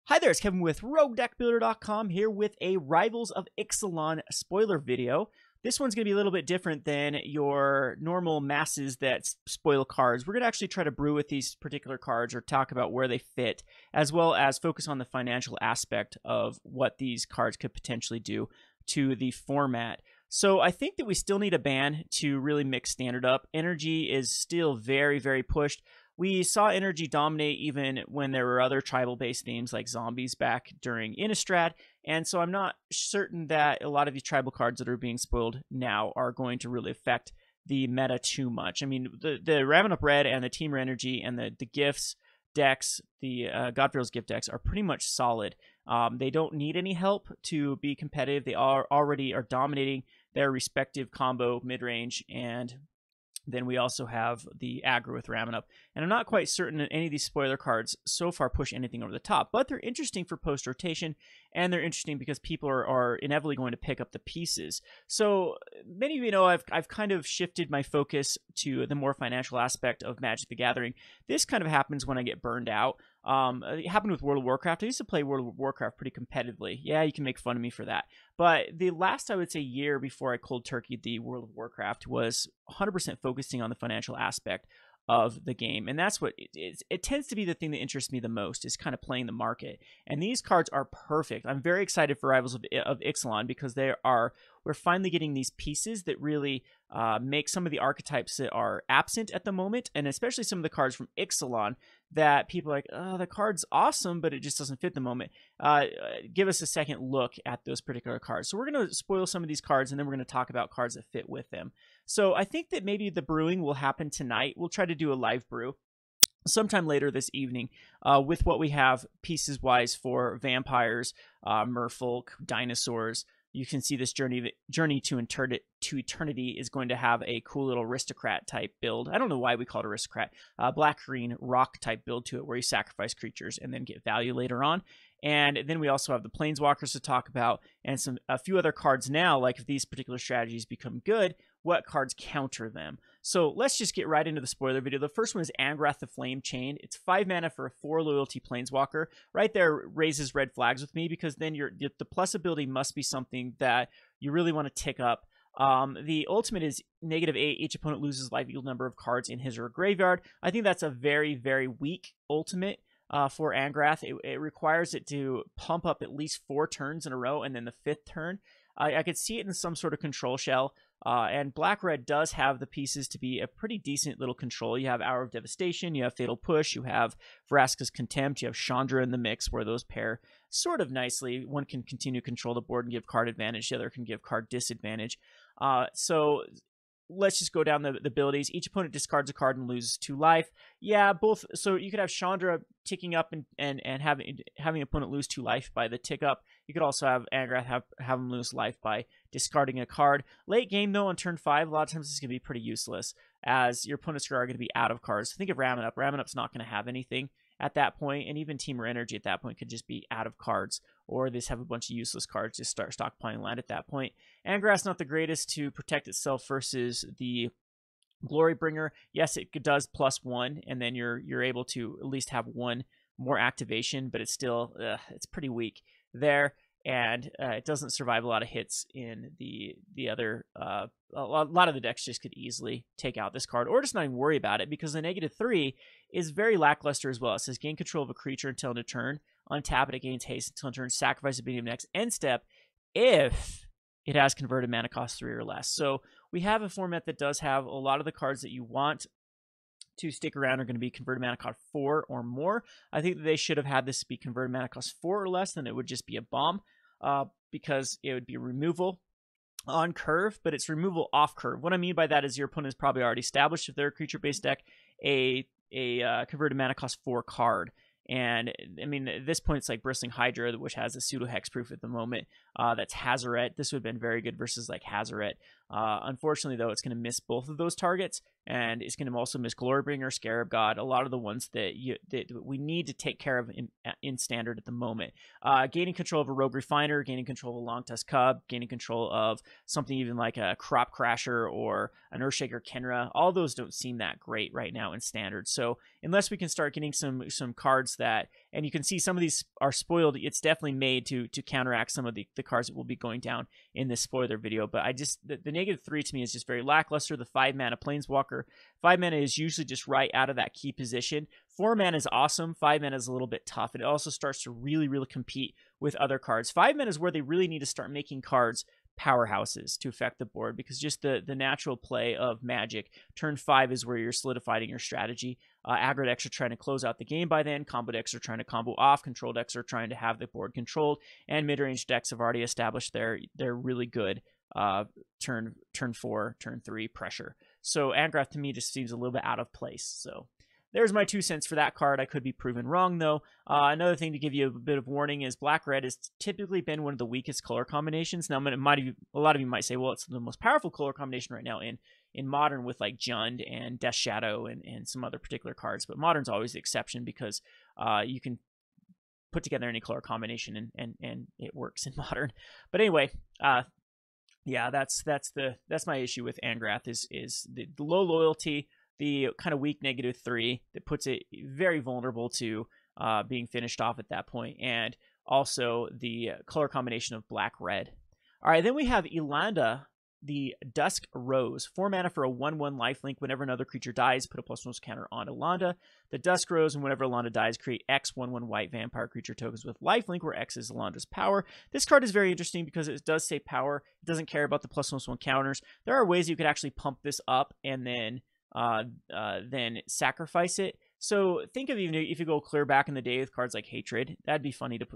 Hi there, it's Kevin with RogueDeckbuilder.com here with a Rivals of Ixalan spoiler video. This one's going to be a little bit different than your normal masses that spoil cards. We're going to actually try to brew with these particular cards or talk about where they fit, as well as focus on the financial aspect of what these cards could potentially do to the format. So I think that we still need a ban to really mix standard up. Energy is still very, very pushed. We saw energy dominate even when there were other tribal-based themes like zombies back during Innistrad, and so I'm not certain that a lot of these tribal cards that are being spoiled now are going to really affect the meta too much. I mean, the Raven Up Red and the Teamer Energy and the gifts decks, the Godfrey's gift decks are pretty much solid. They don't need any help to be competitive. They already are dominating their respective combo mid-range, and then we also have the aggro with Ramen Up. And I'm not quite certain that any of these spoiler cards so far push anything over the top, but they're interesting for post-rotation, and they're interesting because people are inevitably going to pick up the pieces. So many of you know I've kind of shifted my focus to the more financial aspect of Magic the Gathering. This kind of happens when I get burned out. It happened with World of Warcraft. I used to play World of Warcraft pretty competitively. Yeah, you can make fun of me for that. But the last, I would say, year before I cold turkeyed the World of Warcraft was 100% focusing on the financial aspect of the game. And that's what it tends to be the thing that interests me the most, is kind of playing the market. And these cards are perfect. I'm very excited for Rivals of Ixalan because we're finally getting these pieces that really make some of the archetypes that are absent at the moment, and especially some of the cards from Ixalan that people are like, oh, the card's awesome, but it just doesn't fit the moment. Give us a second look at those particular cards. So we're going to spoil some of these cards, and then we're going to talk about cards that fit with them. So I think that maybe the brewing will happen tonight. We'll try to do a live brew sometime later this evening with what we have pieces-wise for vampires, merfolk, dinosaurs. You can see this journey to eternity is going to have a cool little aristocrat type build. I don't know why we call it aristocrat. Black-green rock type build to it, where you sacrifice creatures and then get value later on. And then we also have the planeswalkers to talk about, and a few other cards now, like if these particular strategies become good, what cards counter them. So let's just get right into the spoiler video. The first one is Angrath the Flame Chain. It's 5 mana for a 4 loyalty planeswalker. Right there raises red flags with me, because then the plus ability must be something that you really want to tick up. The ultimate is -8. Each opponent loses life equal number of cards in his or her graveyard. I think that's a very, very weak ultimate for Angrath. It requires it to pump up at least 4 turns in a row, and then the 5th turn. I could see it in some sort of control shell. And Black-Red does have the pieces to be a pretty decent little control. You have Hour of Devastation, you have Fatal Push, you have Vraska's Contempt, you have Chandra in the mix, where those pair sort of nicely. One can continue to control the board and give card advantage, the other can give card disadvantage. So let's just go down the abilities. Each opponent discards a card and loses 2 life. Yeah, both. So you could have Chandra ticking up and having opponent lose 2 life by the tick up. You could also have Angrath have him lose life by discarding a card. Late game, though, on turn 5, a lot of times it's going to be pretty useless, as your opponents are going to be out of cards. So think of Ramen Up. Ramen Up's not going to have anything at that point, and even Teamer Energy at that point could just be out of cards, or they just have a bunch of useless cards, just start stockpiling land at that point. Angrath's not the greatest to protect itself versus the Glorybringer. Yes, it does +1, and then you're able to at least have 1 more activation, but it's still it's pretty weak there, and it doesn't survive a lot of hits in the other. A lot of the decks just could easily take out this card, or just not even worry about it, because the -3 is very lackluster as well. It says gain control of a creature until end of turn, untap it, it gains haste until end of turn, sacrifice at the beginning of next end step if it has converted mana cost 3 or less. So we have a format that does have a lot of the cards that you want to stick around are going to be converted mana cost 4 or more. I think that they should have had this be converted mana cost 4 or less, then it would just be a bomb, because it would be removal on curve, but it's removal off curve. What I mean by that is your opponent is probably already established, if they're a creature-based deck, a converted mana cost 4 card. And I mean, at this point, it's like Bristling Hydra, which has a pseudo hexproof at the moment. That's Hazaret. This would have been very good versus like Hazaret. Unfortunately, though, it's going to miss both of those targets, and it's going to also miss Glorybringer, Scarab God, a lot of the ones that we need to take care of in standard at the moment. Gaining control of a Rogue Refiner, gaining control of a Long Tusk Cub, gaining control of something even like a Crop Crasher or an Earthshaker Kenra, all those don't seem that great right now in standard. So unless we can start getting some cards that And you can see some of these are spoiled. It's definitely made to counteract some of the cards that will be going down in this spoiler video. But the -3 to me is just very lackluster. The 5 mana Planeswalker. 5 mana is usually just right out of that key position. 4 mana is awesome. 5 mana is a little bit tough. And it also starts to really, really compete with other cards. 5 mana is where they really need to start making cards powerhouses to affect the board, because just the natural play of Magic, turn 5 is where you're solidifying your strategy. Aggro decks are trying to close out the game by then. Combo decks are trying to combo off. Control decks are trying to have the board controlled. And mid-range decks have already established their really good turn 4, turn 3 pressure. So Angrath to me just seems a little bit out of place. So there's my 2 cents for that card. I could be proven wrong, though. Another thing to give you a bit of warning is black-red has typically been one of the weakest color combinations. Now, a lot of you might say, well, it's the most powerful color combination right now in Modern with like Jund and Death Shadow and some other particular cards. But Modern's always the exception, because you can put together any color combination and it works in Modern. But anyway, yeah, that's my issue with Angrath is the low loyalty, the kind of weak -3 that puts it very vulnerable to being finished off at that point, and also the color combination of black-red. All right, then we have Alanda, the Dusk Rose. 4 mana for a 1/1 lifelink. Whenever another creature dies, put a +1 counter on Alanda. The Dusk Rose, and whenever Alanda dies, create X 1/1 white vampire creature tokens with lifelink, where X is Alanda's power. This card is very interesting because it does say power. It doesn't care about the +1 counters. There are ways you could actually pump this up and then sacrifice it. So think of even if you go clear back in the day with cards like Hatred, that'd be funny to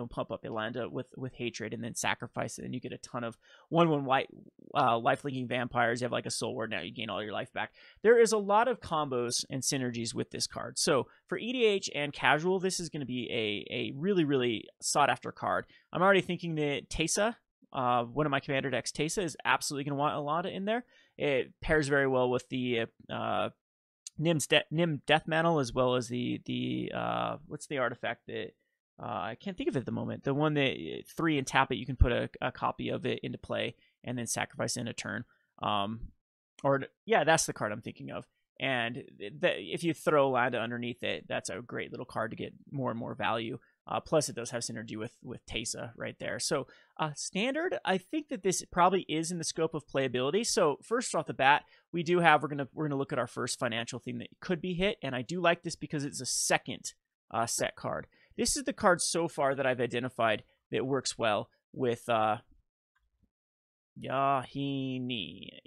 pump up Alanda with Hatred and then sacrifice it, and you get a ton of 1/1 white life-linking vampires. You have like a Soul Ward, now you gain all your life back. There is a lot of combos and synergies with this card. So for EDH and casual, this is going to be a really, really sought-after card. I'm already thinking that Teysa, one of my commander decks, Teysa, is absolutely going to want Alanda in there. It pairs very well with the Nim Death Mantle, as well as the what's the artifact that I can't think of it at the moment. The one that 3 and tap it, you can put a copy of it into play and then sacrifice it in a turn. Yeah, that's the card I'm thinking of. And if you throw Alanda underneath it, that's a great little card to get more and more value. Plus, it does have synergy with Teysa right there. So, standard, I think that this probably is in the scope of playability. So, first off the bat, we're gonna look at our first financial theme that could be hit, and I do like this because it's a second set card. This is the card so far that I've identified that works well with Yahini.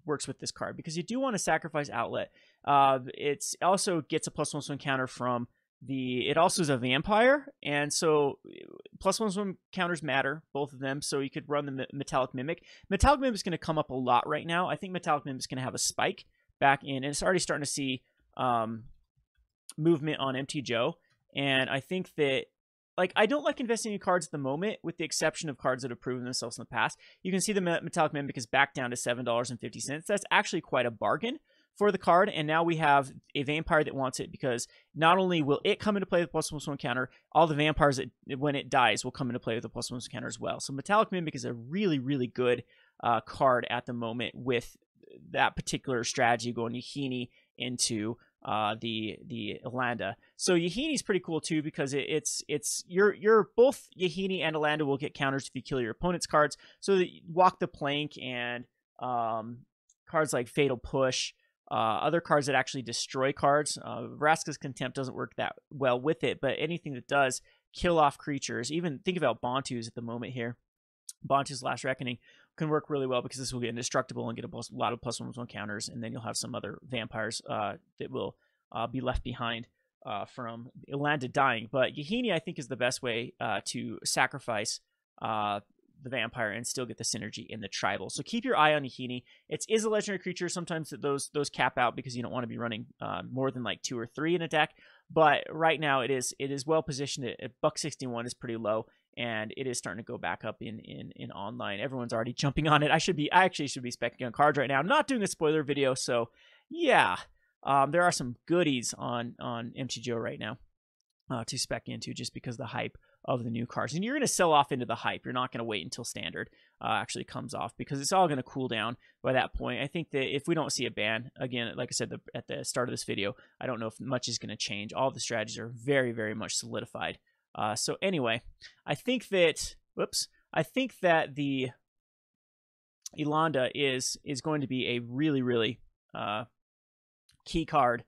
Works with this card because you do want to sacrifice Outlet. It's also gets a +1/1 counter from it also is a vampire, and so +1/1 counters matter, both of them. So you could run the Metallic Mimic. Metallic Mimic is going to come up a lot right now. I think Metallic Mimic is going to have a spike back in, and it's already starting to see movement on MT Joe. And I think that, like, I don't like investing in cards at the moment, with the exception of cards that have proven themselves in the past. You can see the Metallic Mimic is back down to $7.50. That's actually quite a bargain for the card, and now we have a vampire that wants it, because not only will it come into play with +1/1 counter, all the vampires when it dies will come into play with a +1/1 counter as well. So Metallic Mimic is a really, really good card at the moment with that particular strategy, going Yahini into the Alanda. So Yahini's pretty cool too, because you're both Yahini and Alanda will get counters if you kill your opponent's cards. So that Walk the Plank and cards like Fatal Push. Other cards that actually destroy cards. Vraska's Contempt doesn't work that well with it, but anything that does kill off creatures, even think about Bantu's at the moment here. Bantu's Last Reckoning can work really well because this will get indestructible and get a lot of +1/1 counters, and then you'll have some other vampires that will be left behind from Alanda dying. But Yahini, I think, is the best way to sacrifice the vampire and still get the synergy in the tribal. So keep your eye on Yahini. It is a legendary creature. Sometimes those cap out because you don't want to be running more than like 2 or 3 in a deck. But right now it is well positioned at $1.61 is pretty low, and it is starting to go back up in online. Everyone's already jumping on it. I actually should be specking on cards right now. I'm not doing a spoiler video, so yeah. There are some goodies on MTGO right now. to spec into, just because of the hype of the new cards. And you're going to sell off into the hype. You're not going to wait until standard actually comes off, because it's all going to cool down by that point. I think that if we don't see a ban, again, like I said at the start of this video, I don't know if much is going to change. All the strategies are very, very much solidified. So anyway, I think that, I think that the Alanda is going to be a really, really key card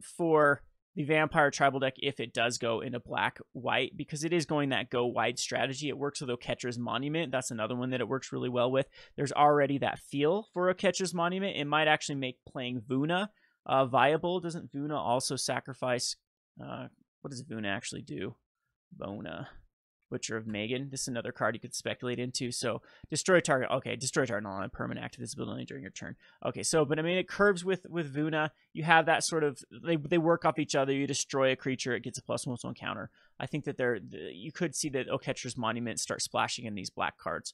for the Vampire Tribal deck if it does go into black-white, because it is going that go-wide strategy. It works with Oketra's Monument. That's another one that it works really well with. There's already that feel for Oketra's Monument. It might actually make playing Vuna viable. Doesn't Vuna also sacrifice... what does Vuna actually do? Bona. Butcher of Megan. This is another card you could speculate into. So, destroy target. Okay, destroy target on a permanent active visibility during your turn. Okay, so, but I mean, it curves with Vuna. You have that sort of, they work off each other. You destroy a creature, it gets a +1/+1 counter. I think that you could see that Oketra's Monument start splashing in these black cards.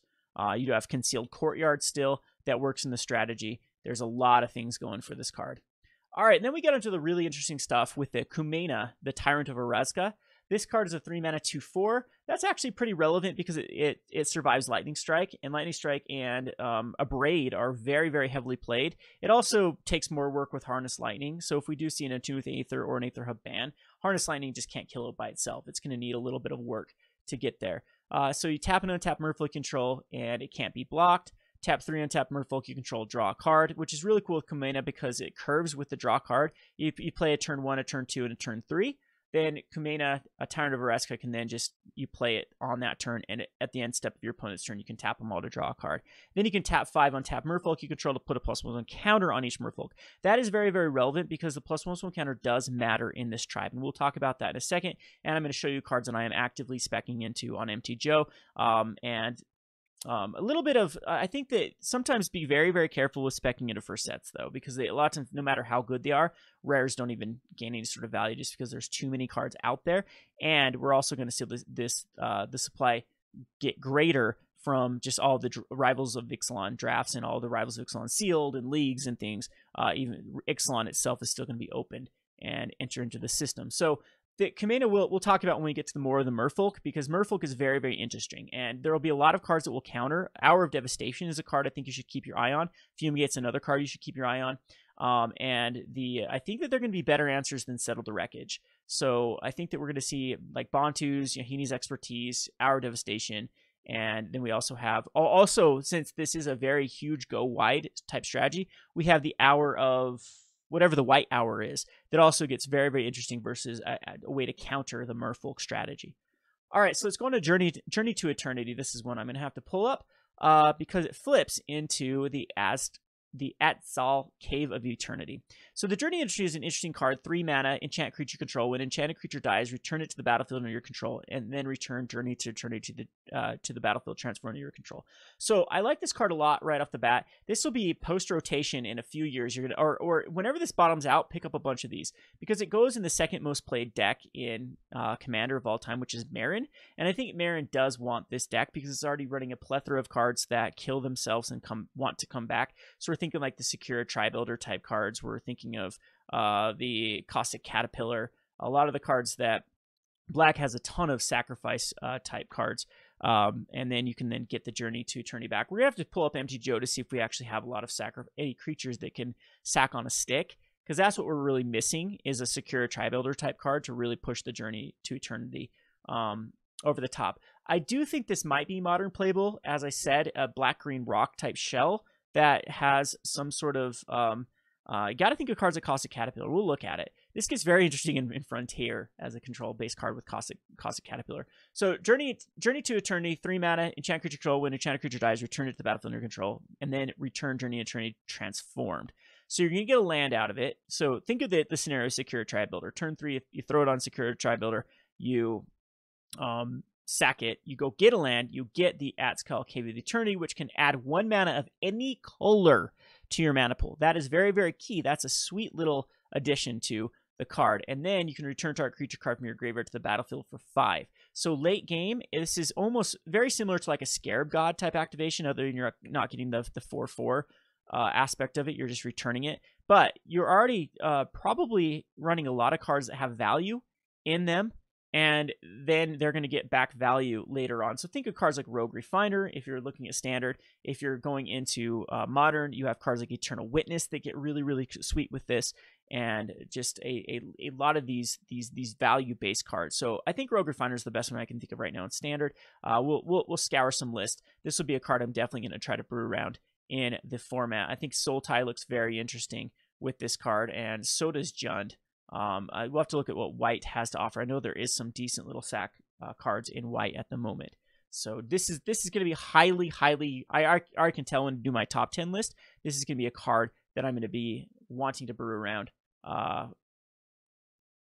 You do have Concealed Courtyard still that works in the strategy. There's a lot of things going for this card. All right, and then we get into the really interesting stuff with the Kumena, the Tyrant of Orazca. This card is a 3-mana 2/4. That's actually pretty relevant because it survives Lightning Strike, and Lightning Strike and Abrade are very, very heavily played. It also takes more work with Harness Lightning, so if we do see an Attuned with Aether or an Aether Hub ban, Harness Lightning just can't kill it by itself. It's going to need a little bit of work to get there. So you tap and untap Merfolk control, and it can't be blocked. Tap 3, untap Merfolk, you control, draw a card, which is really cool with Kumena because it curves with the draw card. You play a turn 1, a turn 2, and a turn 3. Then Kumena, a Tyrant of Orazca, can then just, you play it on that turn, and at the end step of your opponent's turn, you can tap them all to draw a card. Then you can tap 5, untap Merfolk, you control, to put a +1/+1 counter on each Merfolk. That is very, very relevant because the +1/+1 counter does matter in this tribe, and we'll talk about that in a second. And I'm going to show you cards that I am actively speccing into on MTGO, a little bit of, I think that sometimes be very, very careful with speccing into first sets, though, because a lot of times, no matter how good they are, rares don't even gain any sort of value just because there's too many cards out there. And we're also going to see the supply get greater from just all the Rivals of Ixalan drafts and all the Rivals of Ixalan sealed and leagues and things. Even Ixalan itself is still going to be opened and enter into the system. So the Kumena we'll talk about when we get to more of the Merfolk, because Merfolk is very, very interesting, and there will be a lot of cards that will counter. Hour of Devastation is a card I think you should keep your eye on. Fumigate's another card you should keep your eye on. And I think that they're going to be better answers than Settle the Wreckage. So I think that we're going to see like Bontu's, Yahini's Expertise, Hour of Devastation, and then we also have, since this is a very huge go wide type strategy, we have the Hour of whatever the white hour is, that also gets very, very interesting versus a way to counter the Merfolk strategy. All right, so let's go on to Journey to Eternity. This is one I'm going to have to pull up because it flips into the Atzal Cave of Eternity. So the Journey Entry is an interesting card. 3 mana, enchant creature control. When enchanted creature dies, return it to the battlefield under your control, and then return Journey to Eternity to the battlefield, transfer under your control. So I like this card a lot right off the bat. This will be post-rotation in a few years. You're gonna, or whenever this bottoms out, pick up a bunch of these, because it goes in the second most played deck in Commander of all time, which is Marin. And I think Marin does want this deck because it's already running a plethora of cards that kill themselves and want to come back. So we're thinking like the Secure Tri-Builder type cards. We're thinking of the Caustic Caterpillar. A lot of the cards that Black has a ton of sacrifice type cards. And then you can then get the Journey to Eternity back. We're going to have to pull up MTGO to see if we actually have a lot of any creatures that can sack on a stick, because that's what we're really missing, is a Secure Tri-Builder type card to really push the Journey to Eternity over the top. I do think this might be modern playable. As I said, a black-green rock type shell that has some sort of you got to think of cards like Caustic Caterpillar. We'll look at it. This gets very interesting in Frontier as a control-based card with Caustic Caterpillar. So Journey to Eternity, 3 mana, enchant creature control. When enchanted creature dies, return it to the battlefield under control, and then return Journey to Eternity transformed. So you're going to get a land out of it. So think of the scenario as Secure Tri-Builder. Turn 3, if you throw it on Secure Tri-Builder, you sack it, you go get a land, you get the Atzal Cave of Eternity, which can add 1 mana of any color to your mana pool. That is very, very key. That's a sweet little addition to the card. And then you can return target creature card from your graveyard to the battlefield for 5. So late game, this is almost very similar to like a Scarab God type activation, other than you're not getting the 4/4 aspect of it. You're just returning it. But you're already probably running a lot of cards that have value in them, and then they're going to get back value later on. So think of cards like Rogue Refiner if you're looking at standard. If you're going into modern, you have cards like Eternal Witness that get really, really sweet with this, and just a lot of these value-based cards. So I think Rogue Refiner is the best one I can think of right now in standard. We'll scour some lists. This will be a card I'm definitely going to try to brew around in the format. I think Soul Tie looks very interesting with this card, and so does Jund. We'll have to look at what white has to offer. I know there is some decent little sack cards in white at the moment. So this is going to be highly. I can tell when I do my top 10 list. This is going to be a card that I'm going to be wanting to brew around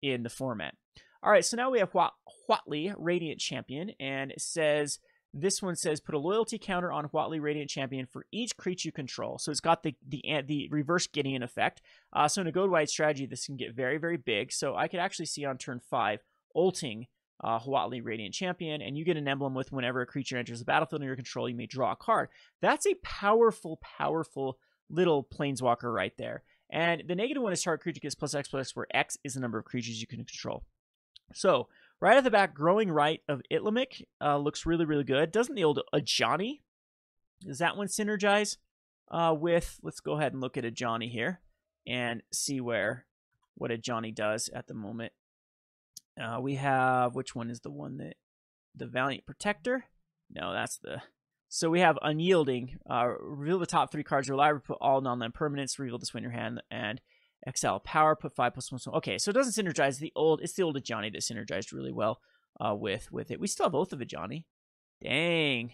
in the format. All right, so now we have Huatli, Radiant Champion, and it says, this one says, put a loyalty counter on Huatli Radiant Champion for each creature you control. So it's got the reverse Gideon effect. So in a go-wide strategy, this can get very, very big. So I could actually see on turn 5, ulting Huatli Radiant Champion, and you get an emblem with whenever a creature enters the battlefield under your control, you may draw a card. That's a powerful little planeswalker right there. And the negative one is target creature gets +X/+X, where X is the number of creatures you can control. So right at the back, Growing Right of Itlimic looks really, really good. Doesn't the old Ajani, does that one synergize with, let's go ahead and look at Ajani here and see what Ajani does at the moment. We have, which one is the one that, the Valiant Protector? No, that's the, so we have Unyielding, reveal the top 3 cards, rely, put all non-land permanents, reveal this one in your hand, and Exile Power, put 5+1. Okay, so it doesn't synergize it's the old Ajani that synergized really well with it. We still have Oath of Ajani. Dang.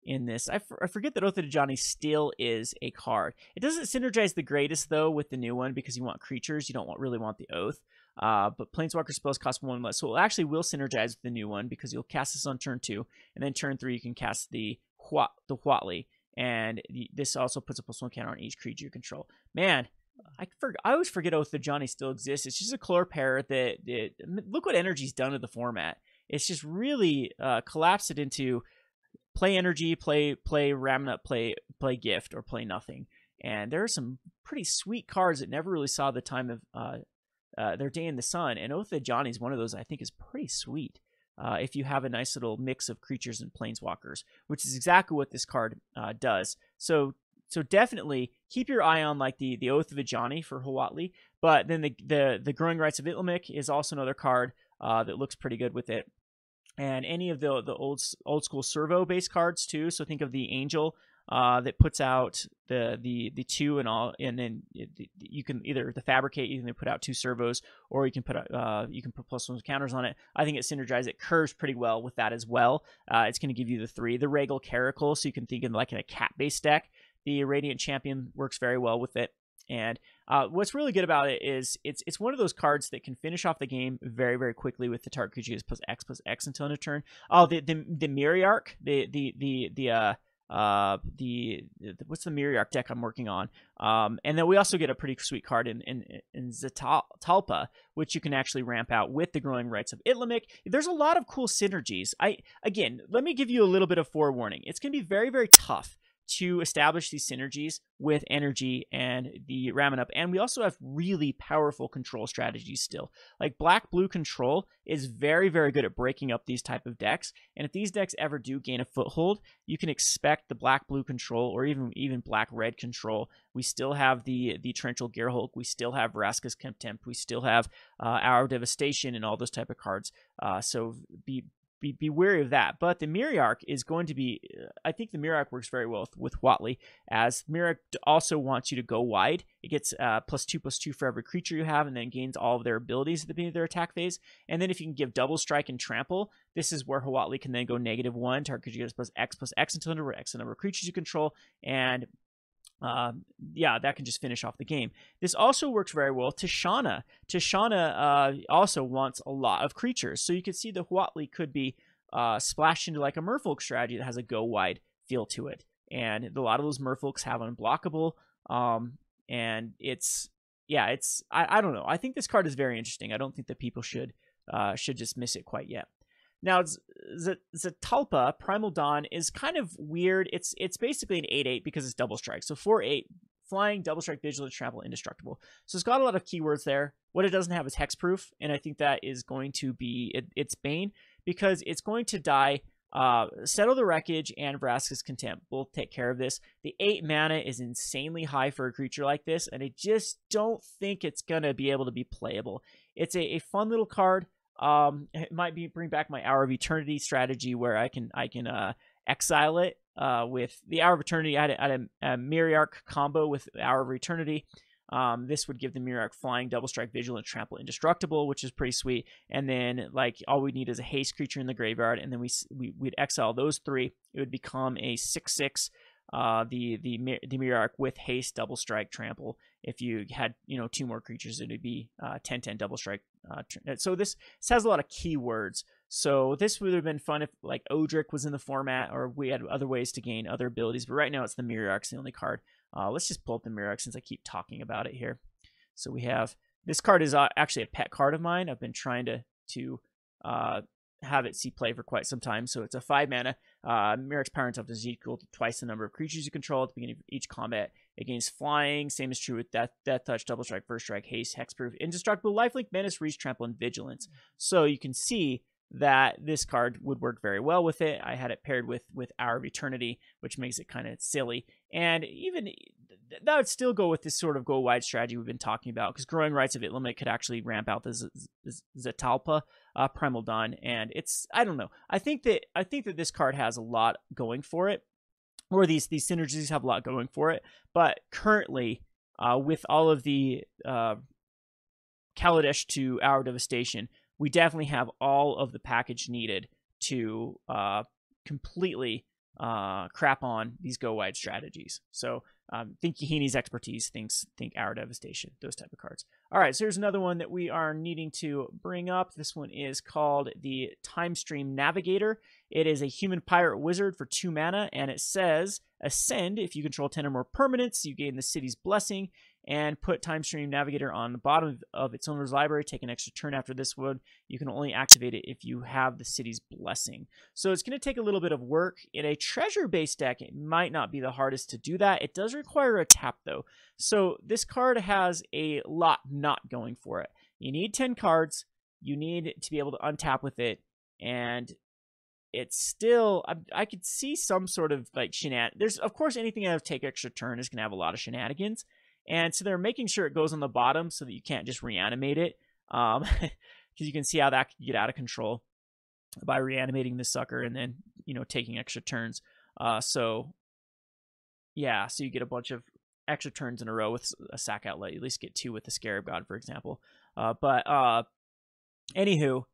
In this. I forget that Oath of Ajani still is a card. It doesn't synergize the greatest, though, with the new one because you want creatures. You don't really want the Oath. But Planeswalker spells cost 1 less. So it actually will synergize with the new one because you'll cast this on turn 2. And then turn 3, you can cast the Huatli. And this also puts a +1 counter on each creature you control. Man, I always forget Oath of Ajani still exists. It's just a color pair that look what energy's done to the format. It's just really collapsed it into play energy, play Remnant, play gift, or play nothing. And there are some pretty sweet cards that never really saw the time of their day in the sun. And Oath of Ajani is one of those I think is pretty sweet. If you have a nice little mix of creatures and planeswalkers, which is exactly what this card does. So definitely keep your eye on like the Oath of Ajani for Huatli, but then the Growing Rights of Itlimic is also another card that looks pretty good with it, and any of the old school servo based cards too. So think of the Angel that puts out the 2 and all, and then you can either the Fabricate, you can put out 2 servos, or you can put +1 counters on it. I think it synergizes, it curves pretty well with that as well. It's going to give you the 3, the Regal Caracal, so you can think of like in a cat based deck. The Radiant Champion works very well with it. And what's really good about it is it's one of those cards that can finish off the game very, very quickly with the target creature +X/+X until end of turn. Oh, the Myriarch, what's the Myriarch deck I'm working on? And then we also get a pretty sweet card in Zatalpa, which you can actually ramp out with the Growing Rights of Itlimic. There's a lot of cool synergies. Again, let me give you a little bit of forewarning. It's going to be very, very tough to establish these synergies with energy and the ramming up. And we also have really powerful control strategies still. Like black-blue control is very, very good at breaking up these type of decks. And if these decks ever do gain a foothold, you can expect the black-blue control or even black-red control. We still have the Torrential Gearhulk. We still have Vraska's Contempt. We still have Hour of Devastation and all those type of cards. So be wary of that. But the Myriarch is going to be, I think the Myriarch works very well with Huatli, as Myriarch also wants you to go wide. It gets +2/+2 for every creature you have, and then gains all of their abilities at the beginning of their attack phase. And then if you can give Double Strike and Trample, this is where Huatli can then go -1, target creature gets +X/+X until the number of creatures you control, and yeah, that can just finish off the game. This also works very well. Tishana also wants a lot of creatures, so you could see the Huatli could be splashed into like a Merfolk strategy that has a go wide feel to it, and a lot of those Merfolks have unblockable. And I don't know. I think this card is very interesting. I don't think that people should dismiss it quite yet. Now, Zatalpa, Primal Dawn, is kind of weird. It's basically an 8/8 because it's double strike. So 4 flying, double strike, vigilant, trample, indestructible. So it's got a lot of keywords there. What it doesn't have is hexproof, and I think that is going to be its bane, because it's going to die. Settle the Wreckage and Vraska's Contempt both take care of this. The 8 mana is insanely high for a creature like this, and I just don't think it's gonna be able to be playable. It's a fun little card. It might bring back my Hour of Eternity strategy, where I can exile it with the Hour of Eternity. I had a Myriarch combo with Hour of Eternity. This would give the Myriarch flying, double strike, vigilant, trample, indestructible, which is pretty sweet. And then, like, all we need is a haste creature in the graveyard, and then we'd exile those 3. It would become a 6/6. The Myriarch with haste, double strike, trample. If you had 2 more creatures, it would be 10/10 double strike. So this has a lot of keywords. So this would have been fun if like Odric was in the format, or we had other ways to gain other abilities. But right now it's the Myriarch's the only card. Let's just pull up the Myriarch since I keep talking about it here. So we have, this card is actually a pet card of mine. I've been trying to have it see play for quite some time. So it's a 5 mana. Myriarch's power and toughness is equal to twice the number of creatures you control at the beginning of each combat. It gains flying. Same is true with Death Touch, double strike, first strike, haste, hexproof, indestructible, lifelink, menace, reach, trample, and vigilance. So you can see that this card would work very well with it. I had it paired with Hour of Eternity, which makes it kind of silly. And even that would still go with this sort of go wide strategy we've been talking about, because Growing Rites of Itlamit could actually ramp out the Zetalpa Primal Dawn, and it's, I don't know. I think that this card has a lot going for it, or these synergies have a lot going for it. But currently, with all of the Kaladesh to Hour of Devastation, we definitely have all of the package needed to completely crap on these go wide strategies. So think Yahini's expertise, think Hour Devastation, those type of cards. All right, so here's another one that we are needing to bring up. This one is called the Time Stream Navigator. It is a human pirate wizard for 2 mana, and it says, ascend. If you control 10 or more permanents, you gain the city's blessing, and put Time Stream Navigator on the bottom of its owner's library. Take an extra turn after this one. You can only activate it if you have the city's blessing. So it's going to take a little bit of work. In a treasure-based deck, it might not be the hardest to do that. It does require a tap, though. So this card has a lot not going for it. You need 10 cards. You need to be able to untap with it. And it's still, I could see some sort of like shenanigans. There's, of course, anything that would take extra turn is going to have a lot of shenanigans. And so they're making sure it goes on the bottom so that you can't just reanimate it. Because you can see how that could get out of control by reanimating this sucker and then, taking extra turns. So yeah, so you get a bunch of extra turns in a row with a sack outlet. You at least get 2 with the Scarab God, for example. Anywho,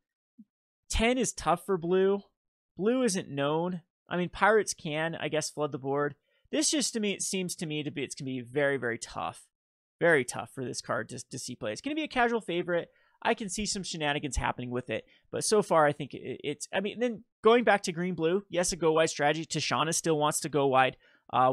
10 is tough for blue. Blue isn't known. I mean, pirates can, I guess, flood the board. This just, to me, it seems to me to be, it's going to be very, very tough. Very tough for this card to see play. It's going to be a casual favorite. I can see some shenanigans happening with it. But so far, I think it's, I mean, then going back to green-blue, yes, a go-wide strategy. Tashana still wants to go wide.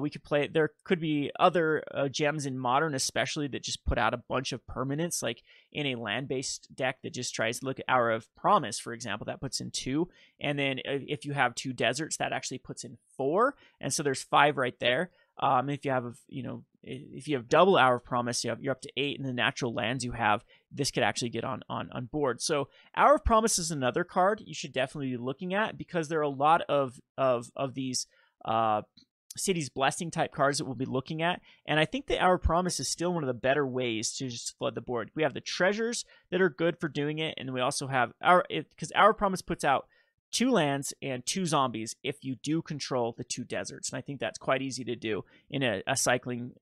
We could play it. There could be other gems in Modern, especially, that just put out a bunch of permanents, like in a land-based deck that just tries to look at Hour of Promise, for example, that puts in 2. And then if you have 2 deserts, that actually puts in 4. And so there's 5 right there. If you have, if you have double Hour of Promise, you're up to 8, and the natural lands you have, this could actually get on board. So Hour of Promise is another card you should definitely be looking at, because there are a lot of these City's Blessing type cards that we'll be looking at, and I think the Hour of Promise is still one of the better ways to just flood the board. We have the treasures that are good for doing it, and we also have because Hour of Promise puts out 2 lands and 2 zombies if you do control the 2 deserts, and I think that's quite easy to do in the cycling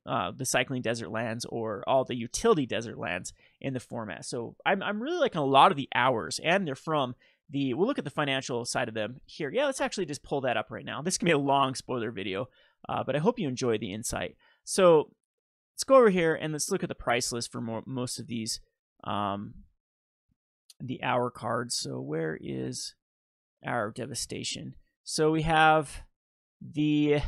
desert lands or all the utility desert lands in the format. So I'm really liking a lot of the hours, and they're from we'll look at the financial side of them here. Yeah, let's actually just pull that up right now. This can be a long spoiler video, but I hope you enjoy the insight. So let's go over here and let's look at the price list for most of these, the hour cards. So where is Hour of Devastation? So we have the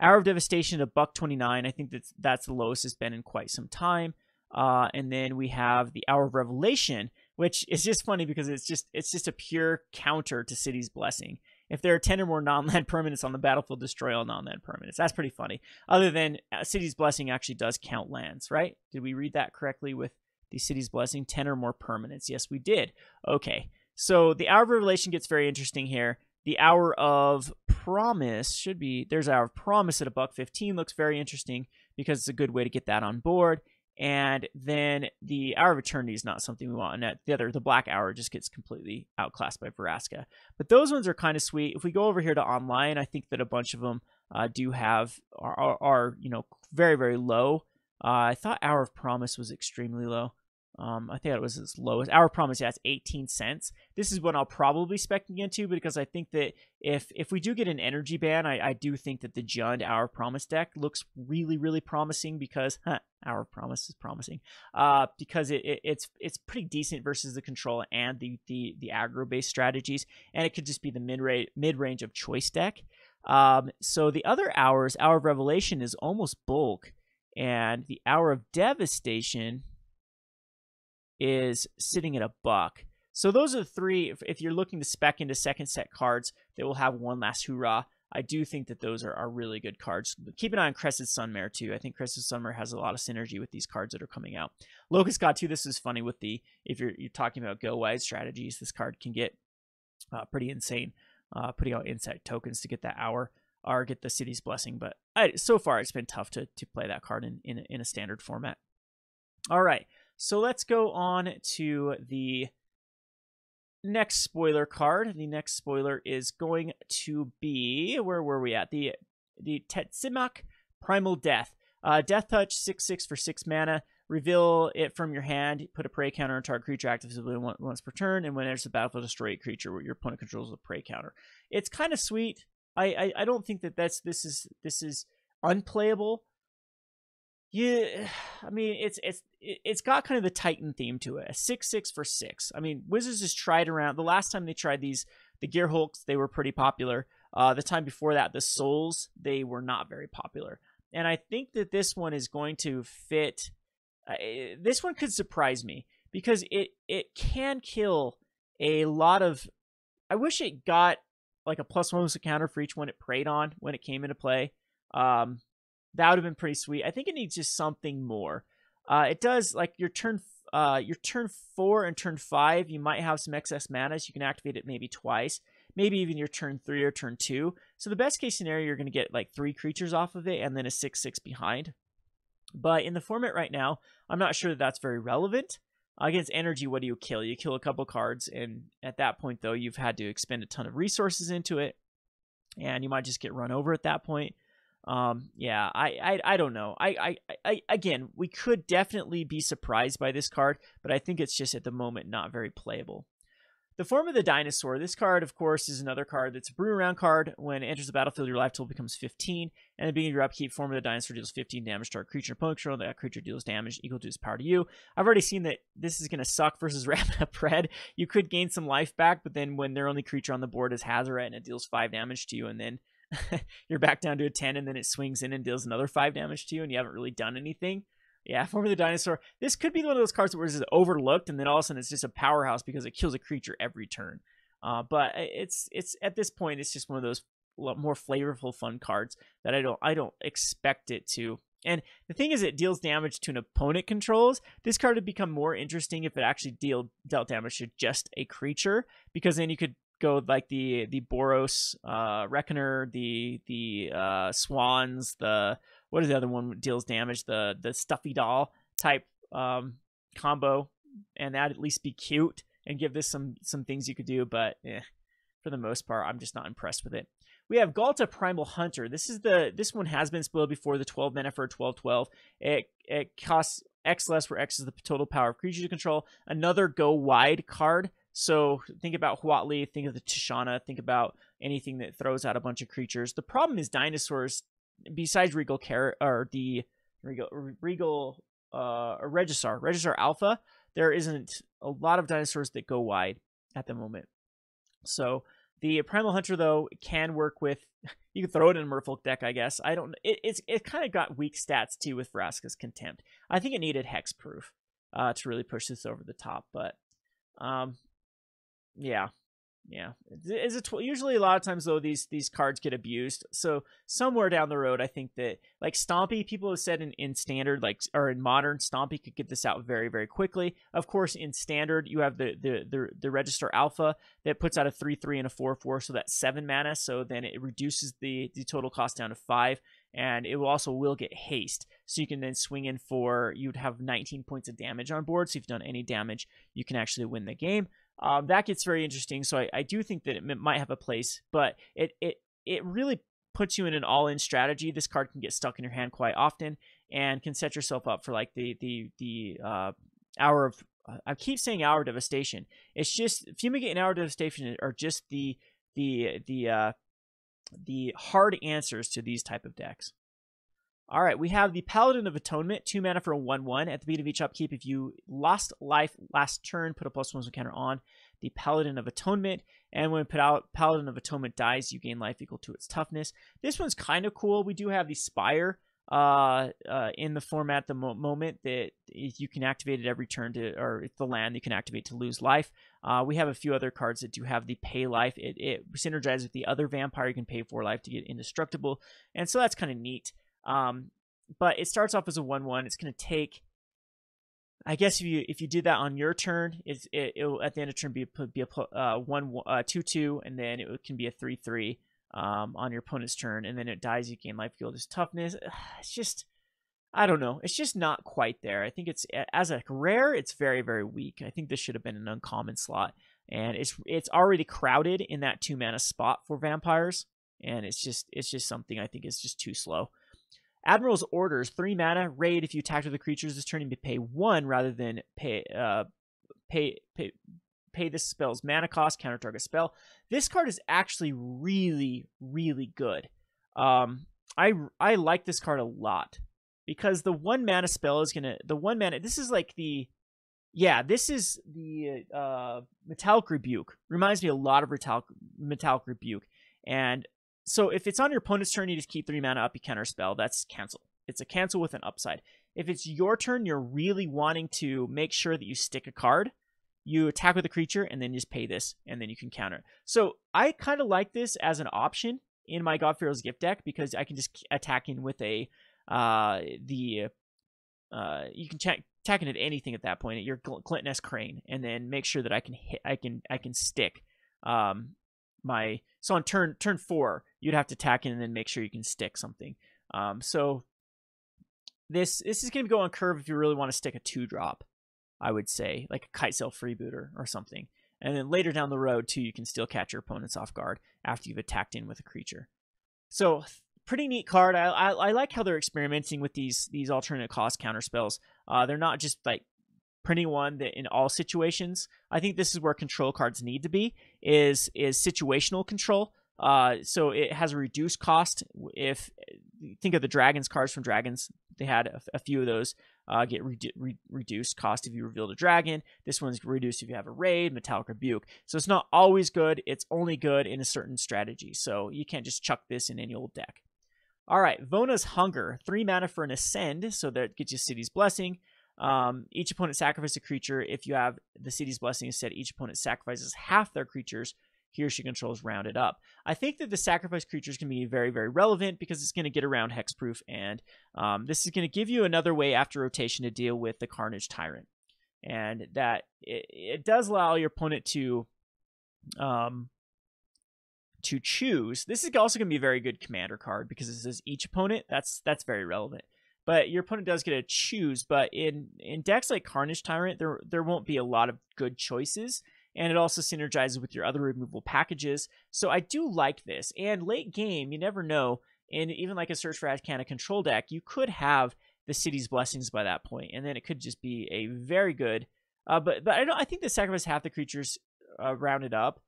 Hour of Devastation at $129. I think that's the lowest it's been in quite some time. And then we have the Hour of Revelation, which is just funny because it's just a pure counter to City's Blessing. If there are 10 or more non-land permanents on the battlefield, destroy all non-land permanents. That's pretty funny. Other than City's Blessing actually does count lands, right? Did we read that correctly with the City's Blessing? 10 or more permanents. Yes, we did. Okay. So the Hour of Revelation gets very interesting here. The Hour of Promise should be, there's Hour of Promise at $1.15. Looks very interesting because it's a good way to get that on board. And then the Hour of Eternity is not something we want. And the Black Hour just gets completely outclassed by Orazca. But those ones are kind of sweet. If we go over here to online, I think that a bunch of them do have, are very, very low. I thought Hour of Promise was extremely low. I think it was as low as Hour of Promise. Yeah, it's 18 cents. This is what I'll probably specking into because I think that if we do get an energy ban, I do think that the Jund Hour of Promise deck looks really, really promising because Hour of Promise is promising. Because it's pretty decent versus the control and the aggro based strategies, and it could just be the mid range of choice deck. So the other hours, Hour of Revelation is almost bulk, and the Hour of Devastation is sitting at $1. So those are the three. If you're looking to spec into second set cards that will have one last hoorah, I do think that those are really good cards. Keep an eye on Crested Sunmare too. I think Crested Sunmare has a lot of synergy with these cards that are coming out. Locust God too. This is funny with if you're talking about go wide strategies, this card can get pretty insane. Putting out insight tokens to get that hour or get the City's Blessing, but so far it's been tough to play that card in a standard format. All right. So let's go on to the next spoiler card. The next spoiler is going to be, where were we at? The Tetsimak Primal Death. Death Touch, 6/6 for 6 mana. Reveal it from your hand. Put a prey counter on target creature actively once per turn, and when it enters the battlefield, destroy a creature where your opponent controls a prey counter. It's kind of sweet. I don't think that this is unplayable. Yeah, I mean it's got kind of the Titan theme to it. A 6/6 for 6. I mean, Wizards has tried around. The last time they tried these, the Gear Hulks, they were pretty popular. The time before that, the Souls, they were not very popular. And I think that this one is going to fit. This one could surprise me because it can kill a lot of. I wish it got like a +1 counter for each one it preyed on when it came into play. That would have been pretty sweet. I think it needs just something more. It does, like your turn 4 and turn 5, you might have some excess mana, so you can activate it maybe twice. Maybe even your turn 3 or turn 2. So the best case scenario, you're going to get like 3 creatures off of it and then a 6/6 behind. But in the format right now, I'm not sure that that's very relevant. Against energy, what do you kill? You kill a couple cards, and at that point, though, you've had to expend a ton of resources into it, and you might just get run over at that point. Yeah, I don't know. Again, we could definitely be surprised by this card, but I think it's just at the moment not very playable. The Form of the Dinosaur. This card, of course, is another card that's a brew around card. When it enters the battlefield, your life total becomes 15. And at the beginning of your upkeep, Form of the Dinosaur deals 15 damage to our creature opponent control. That creature deals damage equal to its power to you. I've already seen that this is going to suck versus Ramp Up Red. You could gain some life back, but then when their only creature on the board is Hazoret and it deals 5 damage to you, and then you're back down to a 10, and then it swings in and deals another 5 damage to you, and you haven't really done anything. Yeah, Form of the Dinosaur. This could be one of those cards that was overlooked, and then all of a sudden it's just a powerhouse because it kills a creature every turn. But it's at this point it's just one of those more flavorful, fun cards that I don't expect it to. And the thing is, it deals damage to an opponent controls. This card would become more interesting if it actually dealt damage to just a creature, because then you could go like the Boros Reckoner, the Swans, what is the other one that deals damage? The Stuffy Doll type combo, and that at least be cute and give this some things you could do. But for the most part, I'm just not impressed with it. We have Galta Primal Hunter. This one has been spoiled before. The 12 mana for a 12/12. It costs X less, where X is the total power of creature you control. Another go wide card. So think about Huatli, think of the Tishana, think about anything that throws out a bunch of creatures. The problem is dinosaurs, besides Regisar Alpha, there isn't a lot of dinosaurs that go wide at the moment. So the Primal Hunter, though, can work with, you can throw it in a Merfolk deck, I guess. It kind of got weak stats too with Vraska's Contempt. I think it needed hexproof to really push this over the top, but yeah, Yeah, usually a lot of times though these cards get abused. So somewhere down the road, I think that like Stompy, people have said in standard or in modern, Stompy could get this out very very quickly. Of course, in standard you have the Register Alpha that puts out a 3/3 and a 4/4, so that's 7 mana. So then it reduces the total cost down to 5, and it will get haste. So you can then swing in for, you'd have 19 points of damage on board. So if you've done any damage, you can actually win the game. That gets very interesting. So I do think that it might have a place, but it really puts you in an all-in strategy. This card can get stuck in your hand quite often and can set yourself up for like the hour of, I keep saying Hour of Devastation. It's just Fumigate and Hour of Devastation are just the hard answers to these type of decks. All right, we have the Paladin of Atonement, 2 mana for a 1/1. At the beginning of each upkeep, if you lost life last turn, put a +1 counter on the Paladin of Atonement. And when Paladin of Atonement dies, you gain life equal to its toughness. This one's kind of cool. We do have the Spire in the format at the moment that you can activate it every turn or it's the land you can activate to lose life. We have a few other cards that do have the pay life. It synergizes with the other vampire. You can pay 4 life to get indestructible. And so that's kind of neat. But it starts off as a 1/1. It's going to take, I guess if you did that on your turn, it'll at the end of turn be a 2/2, and then it can be a 3/3 on your opponent's turn, and then it dies. You gain life equal to its toughness. It's just, I don't know. It's just not quite there. I think it's, as a rare, it's very very weak. I think this should have been an uncommon slot, and it's already crowded in that 2 mana spot for vampires, and it's just something I think is just too slow. Admiral's Orders, 3 mana, raid. If you attack with the creatures this turn, you pay 1 rather than pay this spell's mana cost, counter target spell. This card is actually really, really good. I like this card a lot because the 1 mana spell is gonna, this is the Metallic Rebuke. Reminds me a lot of Metallic Rebuke. And so if it's on your opponent's turn, you just keep 3 mana up, you counterspell. That's cancel. It's a cancel with an upside. If it's your turn, you're really wanting to make sure that you stick a card. You attack with a creature, and then you just pay this, and then you can counter. So I kind of like this as an option in my God-Pharaoh's Gift deck because I can just attack in with a you can attack in at anything at that point. At your Clinton S. Crane, and then make sure that I can hit. I can stick. So on turn 4, you'd have to attack in and then make sure you can stick something. So this is going to go on curve if you really want to stick a 2-drop, I would say, like a Kitesail Freebooter or something. And then later down the road, too, you can still catch your opponents off guard after you've attacked in with a creature. So pretty neat card. I like how they're experimenting with these alternate cost counterspells. They're not just like printing one that in all situations. I think this is where control cards need to be, is situational control. So it has a reduced cost. If you think of the Dragons cards from Dragons, they had a few of those get reduced cost if you revealed a dragon. This one's reduced if you have a raid, Metallic Rebuke. So it's not always good. It's only good in a certain strategy. So you can't just chuck this in any old deck. All right, Vona's Hunger, 3 mana for an Ascend, so that gets you City's Blessing. Each opponent sacrifices a creature. If you have the City's Blessing instead, each opponent sacrifices half their creatures he or she controls rounded up. I think that the sacrifice creatures can be very, very relevant because it's going to get around hexproof, and this is going to give you another way after rotation to deal with the Carnage Tyrant. And that it does allow your opponent to choose. This is also going to be a very good commander card because it says each opponent. That's very relevant. But your opponent does get to choose. But in decks like Carnage Tyrant, there won't be a lot of good choices. And it also synergizes with your other removal packages. So I do like this. And late game, you never know. And even like a Search for Arcana control deck, you could have the City's Blessings by that point. And then it could just be a very good. But I think the sacrifice half the creatures rounded up.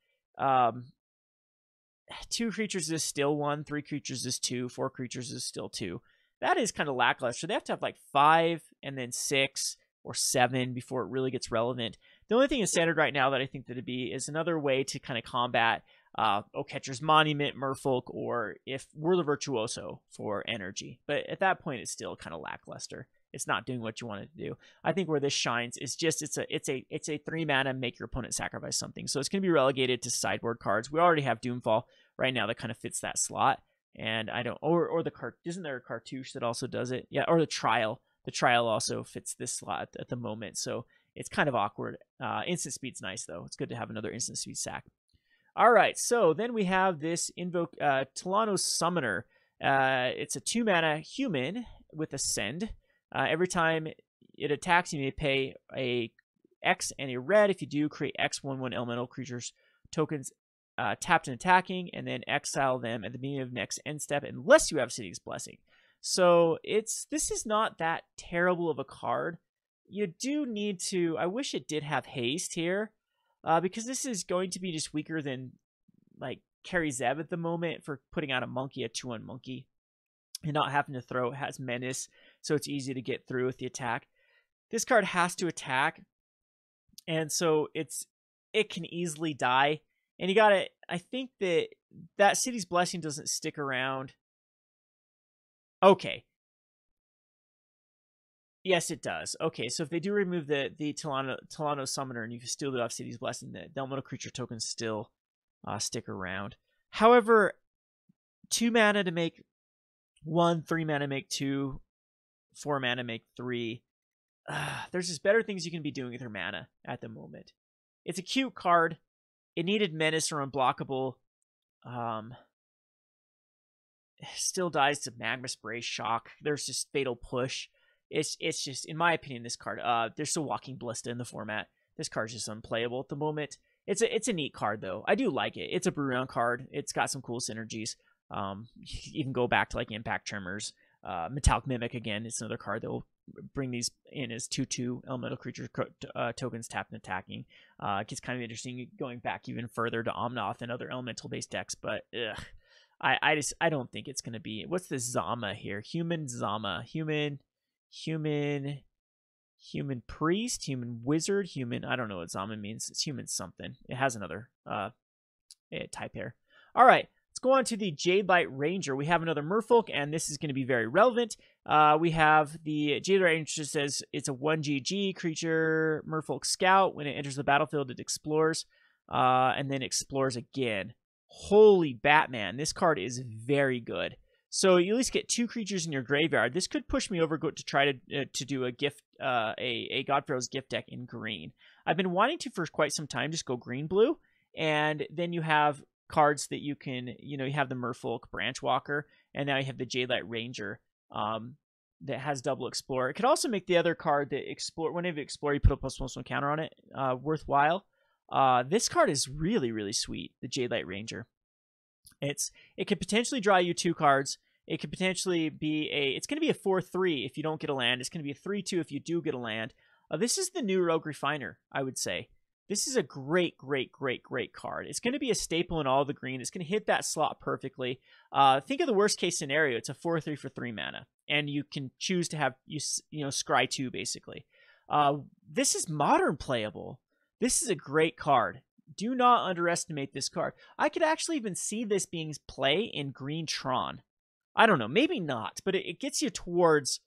2 creatures is still 1. 3 creatures is 2. 4 creatures is still 2. That is kind of lackluster. They have to have like 5 and then 6 or 7 before it really gets relevant. The only thing in standard right now that I think that it'd be is another way to kind of combat Catcher's Monument, Merfolk, or if Whirler Virtuoso for energy. But at that point, it's still kind of lackluster. It's not doing what you want it to do. I think where this shines is just it's a 3 mana make your opponent sacrifice something. So it's going to be relegated to sideboard cards. We already have Doomfall right now that kind of fits that slot. And I don't, or the cart, isn't there a cartouche that also does it? Yeah, or the trial. The trial also fits this slot at the moment. So it's kind of awkward. Instant speed's nice though. It's good to have another instant speed sack. All right, so then we have this invoke Talano's Summoner. It's a 2 mana human with Ascend. Every time it attacks, you may pay a X and a red. If you do, create X 1/1 elemental creatures tokens tapped and attacking, and then exile them at the beginning of next end step, unless you have City's Blessing. So this is not that terrible of a card. You do need to. I wish it did have haste here, because this is going to be just weaker than like Carry Zeb at the moment for putting out a monkey, a 2/1 monkey, and not having to throw. It has Menace, so it's easy to get through with the attack. This card has to attack, and so it can easily die. And you gotta, I think that City's Blessing doesn't stick around. Okay. Yes, it does. Okay, so if they do remove the Talano Summoner and you steal it off City's Blessing, the elemental creature tokens still stick around. However, 2 mana to make 1, 3 mana make 2, 4 mana make 3. There's just better things you can be doing with your mana at the moment. It's a cute card. It needed Menace or Unblockable. Still dies to Magma Spray, Shock. There's just Fatal Push. It's just, in my opinion, this card. There's still Walking Ballista in the format. This card's just unplayable at the moment. It's a neat card though. I do like it. It's a Brurion card. It's got some cool synergies. You can go back to like Impact Tremors. Metallic Mimic again. It's another card that will bring these in as 2/2 elemental creature tokens tapped and attacking. It gets kind of interesting going back even further to Omnath and other elemental based decks, but I don't think it's gonna be. What's this Zacama here? Human Zacama. Human priest, human wizard, human. I don't know what Zacama means. It's human something. It has another type here. All right. Let's go on to the Jadelight Ranger. We have another Merfolk, and this is going to be very relevant. We have the Jadelight Ranger says it's a 1/GG creature, Merfolk Scout. When it enters the battlefield, it explores, and then explores again. Holy Batman, this card is very good. So you at least get 2 creatures in your graveyard. This could push me over to try to do a gift, a Godfarrow's Gift deck in green. I've been wanting to for quite some time, just go green-blue, and then you have cards that you can, you have the Merfolk Branchwalker, and now you have the Jadelight Ranger that has double Explore. It could also make the other card that Explore, whenever you Explore, you put a +1/+1 counter on it, worthwhile. This card is really, really sweet, the Jadelight Ranger. It could potentially draw you 2 cards. It could potentially be it's going to be a 4/3 if you don't get a land. It's going to be a 3/2 if you do get a land. This is the new Rogue Refiner, I would say. This is a great, great, great, great card. It's going to be a staple in all the green. It's going to hit that slot perfectly. Think of the worst case scenario. It's a 4/3 for 3 mana, and you can choose to have scry 2 basically. This is modern playable. This is a great card. Do not underestimate this card. I could actually even see this being play in Green Tron. I don't know, maybe not, but it gets you towards.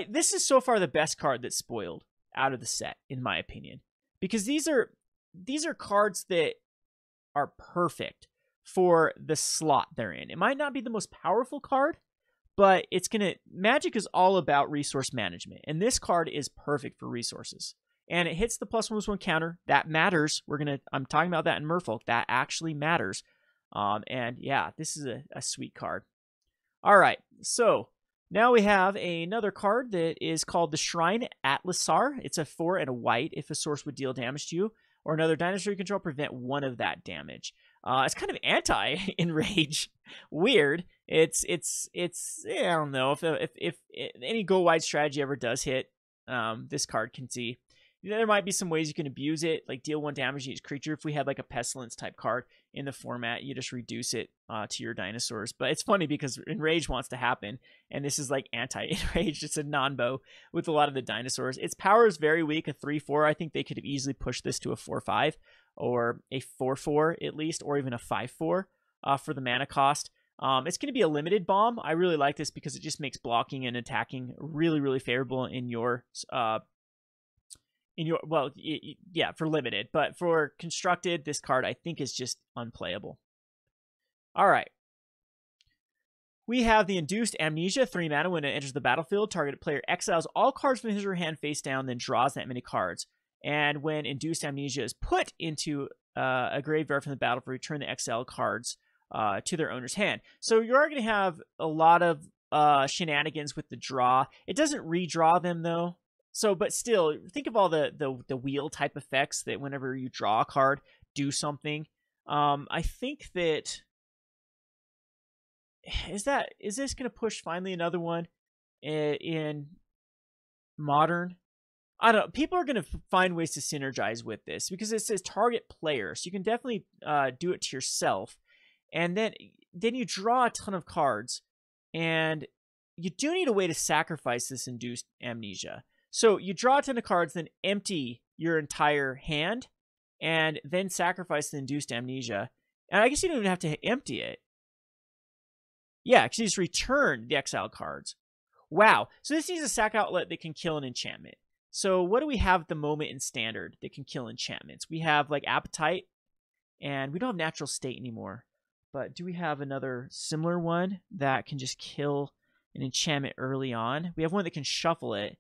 This is so far the best card that's spoiled out of the set, in my opinion, because these are cards that are perfect for the slot they're in. It might not be the most powerful card, but Magic is all about resource management, and this card is perfect for resources. And it hits the +1/+1 counter. That matters. I'm talking about that in Merfolk. That actually matters. And yeah, this is a sweet card. All right, so now we have another card that is called the Shrine Atlasar. It's a 4 and a white. If a source would deal damage to you or another dinosaur you control, prevent 1 of that damage. It's kind of anti-enrage. Weird. It's I don't know if any go wide strategy ever does hit, this card can see. There might be some ways you can abuse it, like deal 1 damage to each creature. If we had like a Pestilence type card in the format, you just reduce it to your dinosaurs. But it's funny because Enrage wants to happen, and this is like anti-Enrage. It's a non-bow with a lot of the dinosaurs. Its power is very weak, a 3/4. I think they could have easily pushed this to a 4/5 or a 4/4 at least, or even a 5/4 for the mana cost. It's going to be a limited bomb. I really like this because it just makes blocking and attacking really, really favorable in your well, yeah, for limited. But for constructed, this card I think is just unplayable. All right. We have the Induced Amnesia, 3 mana. When it enters the battlefield, target player exiles all cards from his or her hand face down, then draws that many cards. And when Induced Amnesia is put into a graveyard from the battlefield, return the exiled cards to their owner's hand. So you are going to have a lot of shenanigans with the draw. It doesn't redraw them, though. So, but still, think of all the wheel type effects that whenever you draw a card, do something. I think that... Is this going to push finally another one in Modern? I don't know. People are going to find ways to synergize with this because it says target player. So you can definitely do it to yourself. And then you draw a ton of cards. And you do need a way to sacrifice this Induced Amnesia. So you draw a ton of cards, then empty your entire hand, and then sacrifice the Induced Amnesia. And I guess you don't even have to empty it. Yeah, because you just return the exiled cards. Wow. So this needs a sack outlet that can kill an enchantment. So what do we have at the moment in Standard that can kill enchantments? We have like Appetite, and we don't have Natural State anymore. But do we have another similar one that can just kill an enchantment early on? We have one that can shuffle it.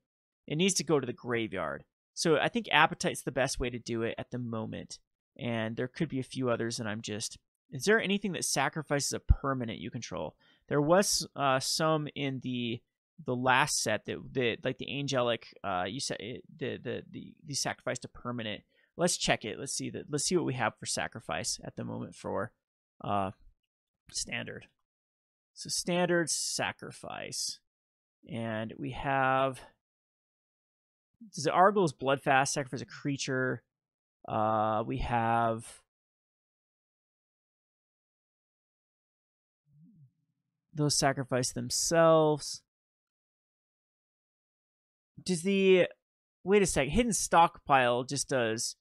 It needs to go to the graveyard. So I think Appetite's the best way to do it at the moment. And there could be a few others that I'm just... Is there anything that sacrifices a permanent you control? There was some in the last set that like the angelic you said the sacrifice to permanent. Let's check it. Let's see what we have for sacrifice at the moment for Standard. So Standard sacrifice, and we have does Argyl's Bloodfast sacrifice a creature? We have. Those sacrifice themselves. Does the wait a sec? Hidden Stockpile just does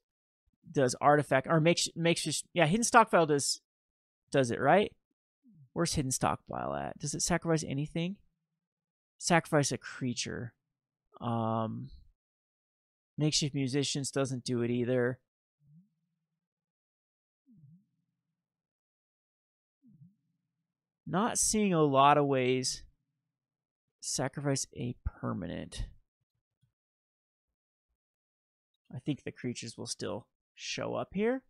artifact or makes just yeah. Hidden Stockpile does it right? Where's Hidden Stockpile at? Does it sacrifice anything? Sacrifice a creature. Makeshift Musicians doesn't do it either. Not seeing a lot of ways. Sacrifice a permanent. I think the creatures will still show up here.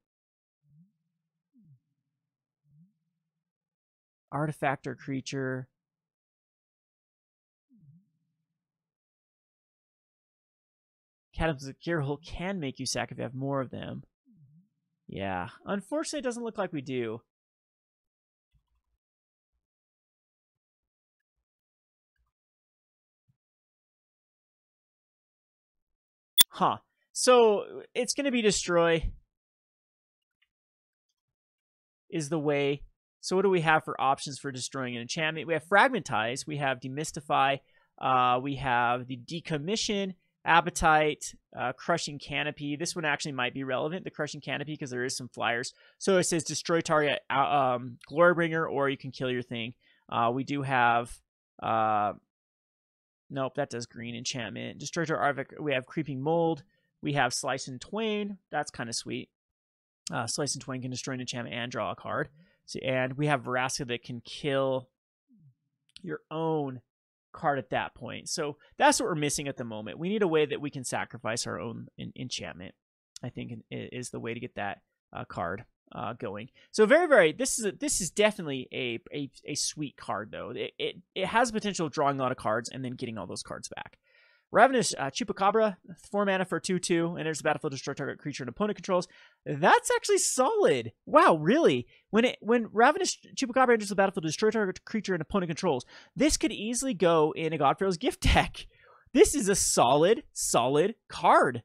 Artifact or creature. Cataclysmic Gearhole can make you sack if you have more of them. Yeah. Unfortunately, it doesn't look like we do. Huh. So it's going to be Destroy is the way. So what do we have for options for destroying an enchantment? We have Fragmentize. We have Demystify. We have the Decommission, Appetite, Crushing Canopy. This one actually might be relevant, the Crushing Canopy, because there is some flyers. So it says destroy target Glorybringer, or you can kill your thing. We do have... Nope, that does green enchantment. Destroy target artifact. We have Creeping Mold. We have Slice and Twain. That's kind of sweet. Slice and Twain can destroy an enchantment and draw a card. So, and we have Orazca that can kill your own card at that point. So that's what we're missing at the moment. We need a way that we can sacrifice our own enchantment, I think, is the way to get that card going. So this is definitely a sweet card, though. It has the potential of drawing a lot of cards and then getting all those cards back. Ravenous Chupacabra, 4 mana for 2/2, enters the battlefield, destroy target creature and opponent controls. That's actually solid. Wow, really? When Ravenous Chupacabra enters the battlefield, destroy target creature and opponent controls, this could easily go in a Godfarrow's Gift deck. This is a solid card.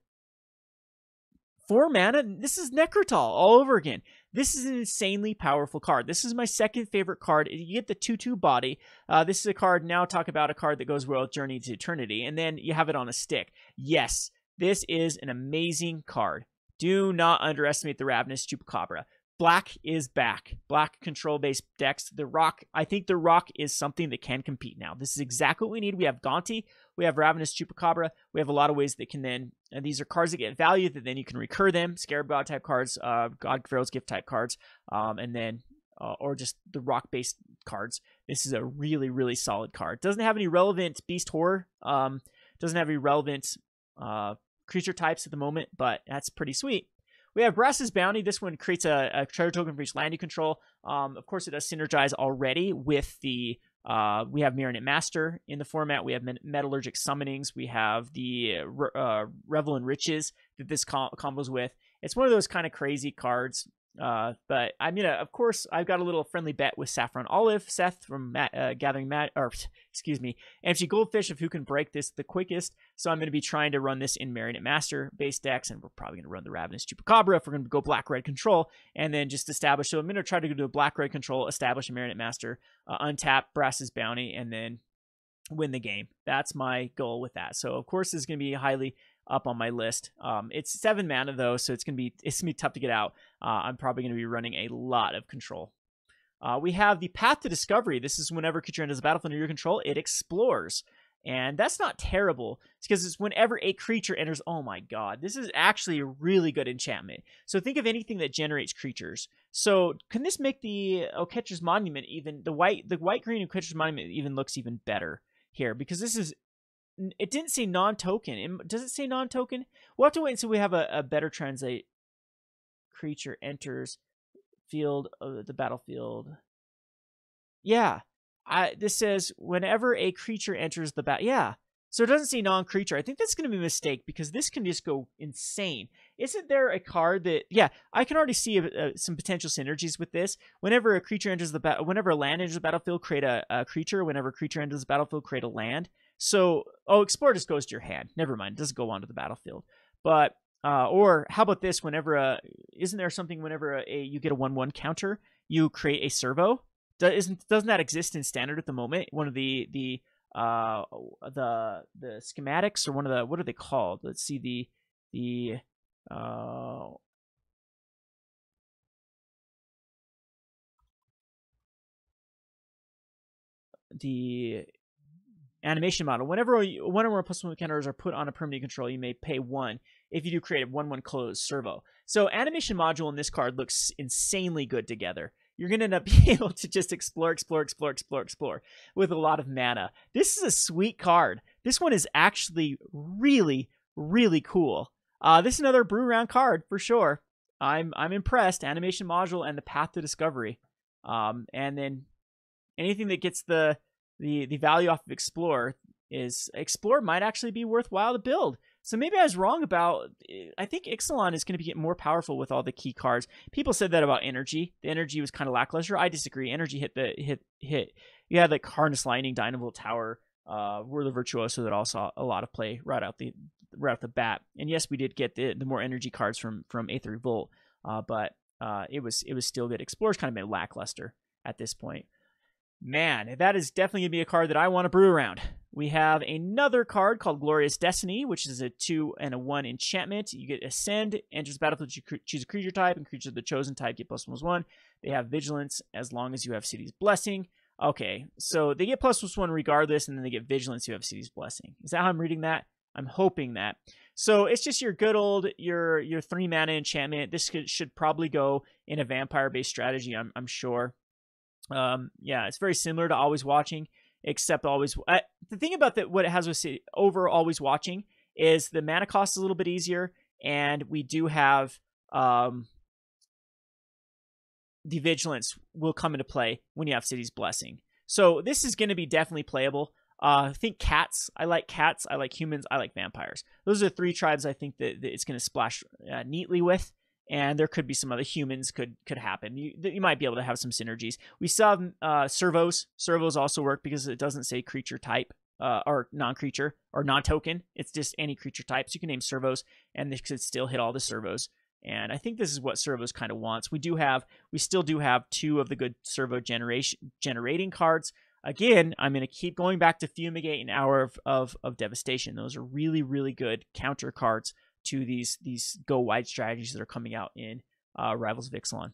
4 mana, this is Necrotal all over again. This is an insanely powerful card. This is my second favorite card. You get the 2/2 body. This is a card, now talk about a card that goes well with Journey to Eternity, and then you have it on a stick. Yes, this is an amazing card. Do not underestimate the Ravenous Chupacabra. Black is back. Black control-based decks. The Rock, I think the Rock is something that can compete now. This is exactly what we need. We have Gaunty, we have Ravenous Chupacabra, we have a lot of ways that can then, and these are cards that get value that then you can recur them, Scarab God type cards, God Pharaoh's Gift type cards, and then, or just the Rock-based cards. This is a really, really solid card. Doesn't have any relevant Beast Horror, doesn't have any relevant creature types at the moment, but that's pretty sweet. We have Brass's Bounty. This one creates a treasure token for each land you control. Of course, it does synergize already with the... we have Marinate Master in the format. We have Metallurgic Summonings. We have the Revel in Riches that this combos with. It's one of those kind of crazy cards. But I mean, of course, I've got a little friendly bet with Saffron Olive, Seth from MFG Goldfish of who can break this the quickest. So I'm going to be trying to run this in Marinate Master base decks, and we're probably going to run the Ravenous Chupacabra if we're going to go black-red control, and then just establish. So I'm going to try to do a black-red control, establish a Marinate Master, untap Brass's Bounty, and then win the game. That's my goal with that. So of course, this is going to be highly up on my list. It's 7 mana though, so it's gonna be tough to get out. I'm probably gonna be running a lot of control. We have the Path to Discovery. This is whenever a creature enters the battlefield under your control, it explores. And that's not terrible. It's because it's whenever a creature enters. Oh my god, this is actually a really good enchantment. So think of anything that generates creatures. So can this make the Catcher's Monument even the white green and Catcher's Monument even looks even better here, because this is. It didn't say non-token. Does it say non-token? We'll have to wait until we have a better translate. Creature enters field of the battlefield. Yeah. This says whenever a creature enters the battle. Yeah. So it doesn't say non-creature. I think that's going to be a mistake because this can just go insane. Isn't there a card that... Yeah, I can already see some potential synergies with this. Whenever a creature enters the whenever a land enters the battlefield, create a creature. Whenever a creature enters the battlefield, create a land. So, Explore just goes to your hand. Never mind. It doesn't go onto the battlefield. But, or how about this? Whenever isn't there something whenever you get a 1/1 counter, you create a servo? Doesn't that exist in standard at the moment? One of the schematics, or one of the, what are they called? Let's see, the animation model. Whenever +1 counters are put on a permanent control, you may pay 1 if you do create a 1/1 closed servo. So animation module in this card looks insanely good together. You're going to end up being able to just explore with a lot of mana. This is a sweet card. This one is actually really, really cool. This is another brew round card for sure. I'm impressed. Animation module and the Path to Discovery. And then anything that gets the value off of Explore might actually be worthwhile to build. So maybe I was wrong about, I think Ixalan is going to get more powerful with all the key cards. People said that about Energy. The Energy was kind of lackluster. I disagree. Energy hit. You had like Harness Lightning, Dynavolt Tower, Whirl of Virtuoso that all saw a lot of play right out the bat. And yes, we did get the more energy cards from Aether Revolt, but it was still good. Explorer's kind of been lackluster at this point. Man, that is definitely going to be a card that I want to brew around. We have another card called Glorious Destiny, which is a 2 and a 1 enchantment. You get Ascend, enters the battlefield, you choose a creature type, and creatures of the chosen type get +1/+1. They have Vigilance as long as you have City's Blessing. Okay, so they get +1/+1 regardless, and then they get Vigilance, you have City's Blessing. Is that how I'm reading that? I'm hoping that. So it's just your good old, your 3 mana enchantment. This should probably go in a vampire-based strategy, I'm sure. Yeah, it's very similar to Always Watching, except Always... the thing about what it has with over Always Watching is the mana cost is a little bit easier, and we do have the Vigilance will come into play when you have City's Blessing. So this is going to be definitely playable. I think cats. I like cats. I like humans. I like vampires. Those are 3 tribes I think that it's going to splash neatly with. And there could be some other humans could happen. You might be able to have some synergies. We saw servos. Servos also work because it doesn't say creature type or non-creature or non-token. It's just any creature type. So you can name servos, and this could still hit all the servos. And I think this is what servos kind of wants. We still do have 2 of the good servo generating cards. Again, I'm going to keep going back to Fumigate and Hour of Devastation. Those are really, really good counter cards to these go wide strategies that are coming out in Rivals of Ixalan.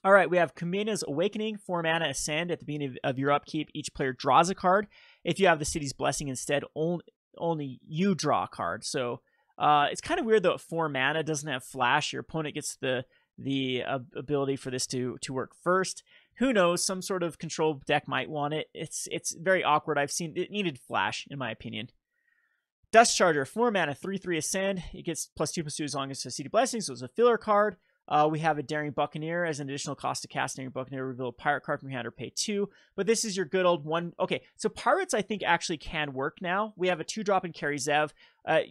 All right, we have Kumena's Awakening, 4 mana, Ascend. At the beginning of your upkeep, each player draws a card. If you have the City's Blessing instead, only you draw a card. So it's kind of weird though. At 4 mana, doesn't have flash. Your opponent gets the ability for this to work first. Who knows? Some sort of control deck might want it. It's very awkward. I've seen it needed flash in my opinion. Dust Charger, 4 mana, 3/3 Ascend. It gets +2/+2 as long as it's a City Blessing, so it's a filler card. We have a Daring Buccaneer as an additional cost to cast. Daring Buccaneer, reveal a pirate card from your hand or pay 2. But this is your good old one. Okay, so pirates I think actually can work now. We have a 2-drop in Carry Zev.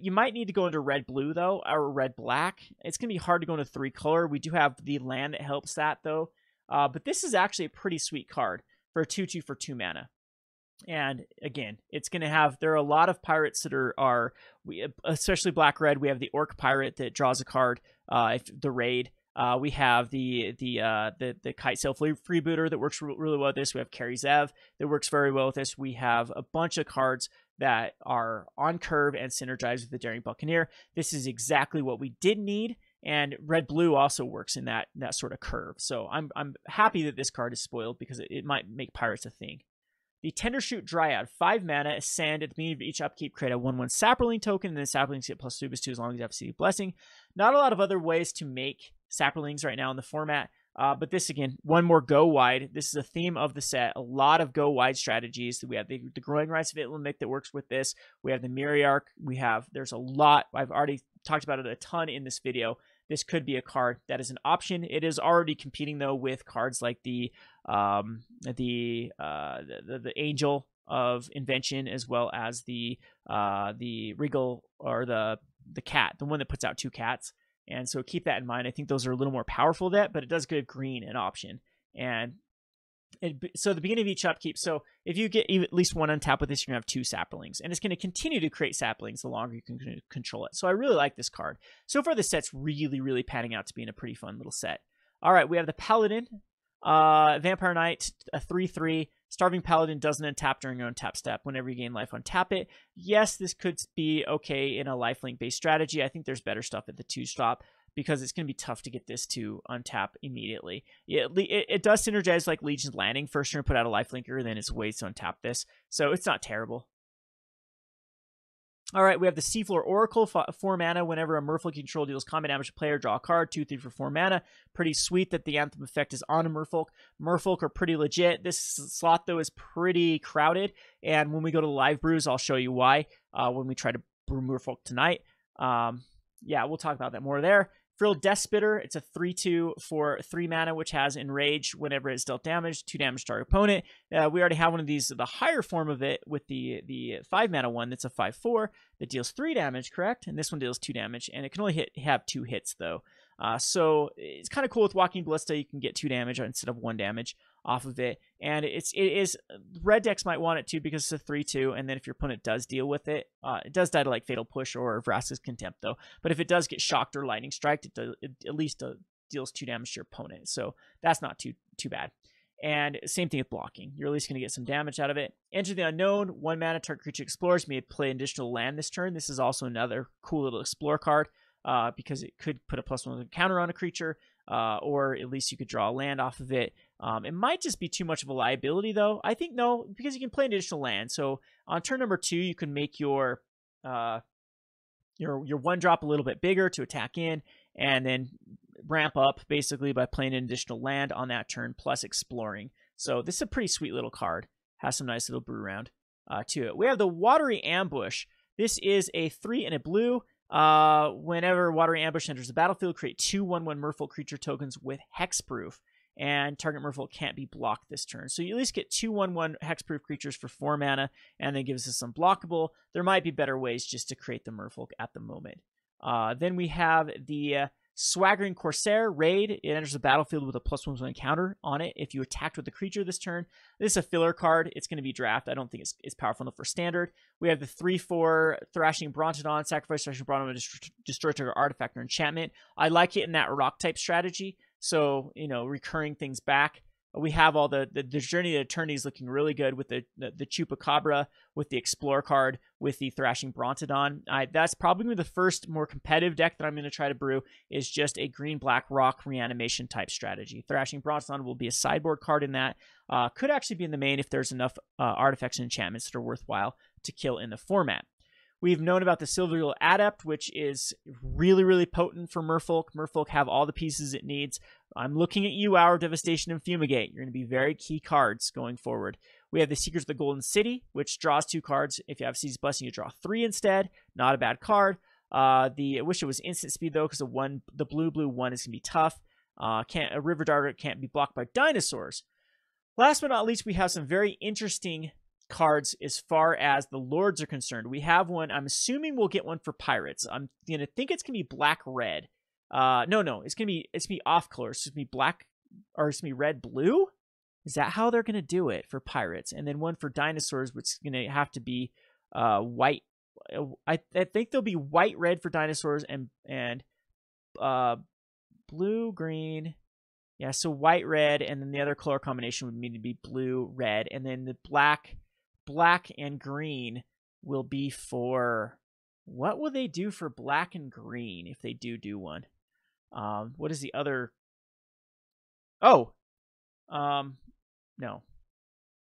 You might need to go into red-blue though, or red-black. It's going to be hard to go into 3-color. We do have the land that helps that though. But this is actually a pretty sweet card for a 2/2 for 2 mana. And again, it's going to have, there are a lot of pirates that are especially black-red. We have the Orc Pirate that draws a card, if the raid. We have the Kite Sail Freebooter that works really well with this. We have Carry Zev that works very well with this. We have a bunch of cards that are on curve and synergize with the Daring Buccaneer. This is exactly what we did need, and red-blue also works in that sort of curve. So I'm happy that this card is spoiled because it might make pirates a thing. The Tendershoot Dryad, 5 mana, Ascend. At the beginning of each upkeep, create a 1/1 Saproling token, and then Saprolings get +2/+2 as long as you have City Blessing. Not a lot of other ways to make Saprolings right now in the format, but this, again, one more go wide. This is a theme of the set. A lot of go wide strategies. We have the Growing Rights of Itlimic that works with this. We have the Myriarch. There's a lot. I've already talked about it a ton in this video. This could be a card that is an option. It is already competing though with cards like the Angel of Invention, as well as the Regal, or the cat, the one that puts out 2 cats. And so keep that in mind. I think those are a little more powerful than that, but it does give green an option. And so the beginning of each upkeep, so if you get at least 1 untap with this, you're going to have 2 Saplings. And it's going to continue to create Saplings the longer you can control it. So I really like this card. So far, this set's really, really panning out to being a pretty fun little set. All right, we have the Paladin. Vampire Knight, a 3/3. Starving Paladin doesn't untap during your untap step. Whenever you gain life, untap it. Yes, this could be okay in a lifelink-based strategy. I think there's better stuff at the 2-stop, because it's going to be tough to get this to untap immediately. It does synergize like Legion's Landing. First turn, put out a lifelinker, then it's ways to untap this. So it's not terrible. All right, we have the Seafloor Oracle, 4 mana. Whenever a Merfolk you control deals combat damage to player, draw a card, 2/3 for 4 mana. Pretty sweet that the Anthem effect is on a Merfolk. Merfolk are pretty legit. This slot, though, is pretty crowded. And when we go to live brews, I'll show you why when we try to brew Merfolk tonight. Yeah, we'll talk about that more there. Frilled Death Spitter, it's a 3/2 for 3 mana, which has Enrage whenever it's dealt damage, 2 damage to our opponent. We already have one of these, the higher form of it, with the 5 mana one that's a 5/4 that deals 3 damage, correct? And this one deals 2 damage, and it can only have 2 hits, though. So it's kind of cool with Walking Ballista. You can get 2 damage instead of 1 damage off of it. And it is red decks might want it too, because it's a 3/2, and then if your opponent does deal with it, it does die to like Fatal Push or Vraska's Contempt though. But if it does get shocked or lightning striked, it at least deals 2 damage to your opponent. So that's not too bad. And same thing with blocking. You're at least going to get some damage out of it. Enter the Unknown, 1 mana, target creature explores. May play an additional land this turn. This is also another cool little explore card, because it could put a +1 counter on a creature, or at least you could draw a land off of it. It might just be too much of a liability, though. I think no, because you can play an additional land. So on turn number 2, you can make your 1-drop a little bit bigger to attack in, and then ramp up basically by playing an additional land on that turn plus exploring. So this is a pretty sweet little card. Has some nice little brew round to it. We have the Watery Ambush. This is a 3 and a blue. Whenever Watery Ambush enters the battlefield, create 2 1/1 Merfolk creature tokens with hexproof, and target Merfolk can't be blocked this turn. So you at least get 2 1/1 hexproof creatures for 4 mana, and then gives us some blockable. There might be better ways just to create the Merfolk at the moment. Then we have the Swaggering Corsair Raid. It enters the battlefield with a +1/+1 counter on it if you attacked with the creature this turn. This is a filler card. It's going to be draft. I don't think it's powerful enough for standard. We have the 3/4 Thrashing Brontodon. Sacrifice Thrashing Brontodon, destroy trigger artifact or enchantment. I like it in that rock type strategy. So, recurring things back, We have all the Journey to Eternity is looking really good with the Chupacabra, with the Explorer card, with the Thrashing Brontodon. That's probably the first more competitive deck that I'm going to try to brew, is just a green-black rock reanimation type strategy. Thrashing Brontodon will be a sideboard card in that. Could actually be in the main if there's enough artifacts and enchantments that are worthwhile to kill in the format. We've known about the Silverwheel Adept, which is really, really potent for Merfolk. Merfolk have all the pieces it needs. I'm looking at you, Hour of Devastation and Fumigate. You're going to be very key cards going forward. We have the Seekers of the Golden City, which draws 2 cards. If you have Season's Blessing, you draw 3 instead. Not a bad card. I wish it was instant speed, though, because the blue-1 is going to be tough. A River Darter can't be blocked by dinosaurs. Last but not least, we have some very interesting cards as far as the lords are concerned. We have one. I'm assuming we'll get one for pirates. I'm gonna think it's gonna be black-red. No, it's gonna be off color. So it's gonna be black, or it's gonna be red-blue. Is that how they're gonna do it for pirates? And then one for dinosaurs, which is gonna have to be white. I think there'll be white-red for dinosaurs and blue-green. Yeah, so white-red, and then the other color combination would need to be blue-red, and then the black and green will be for... What will they do for black and green if they do one? What is the other... Oh! No.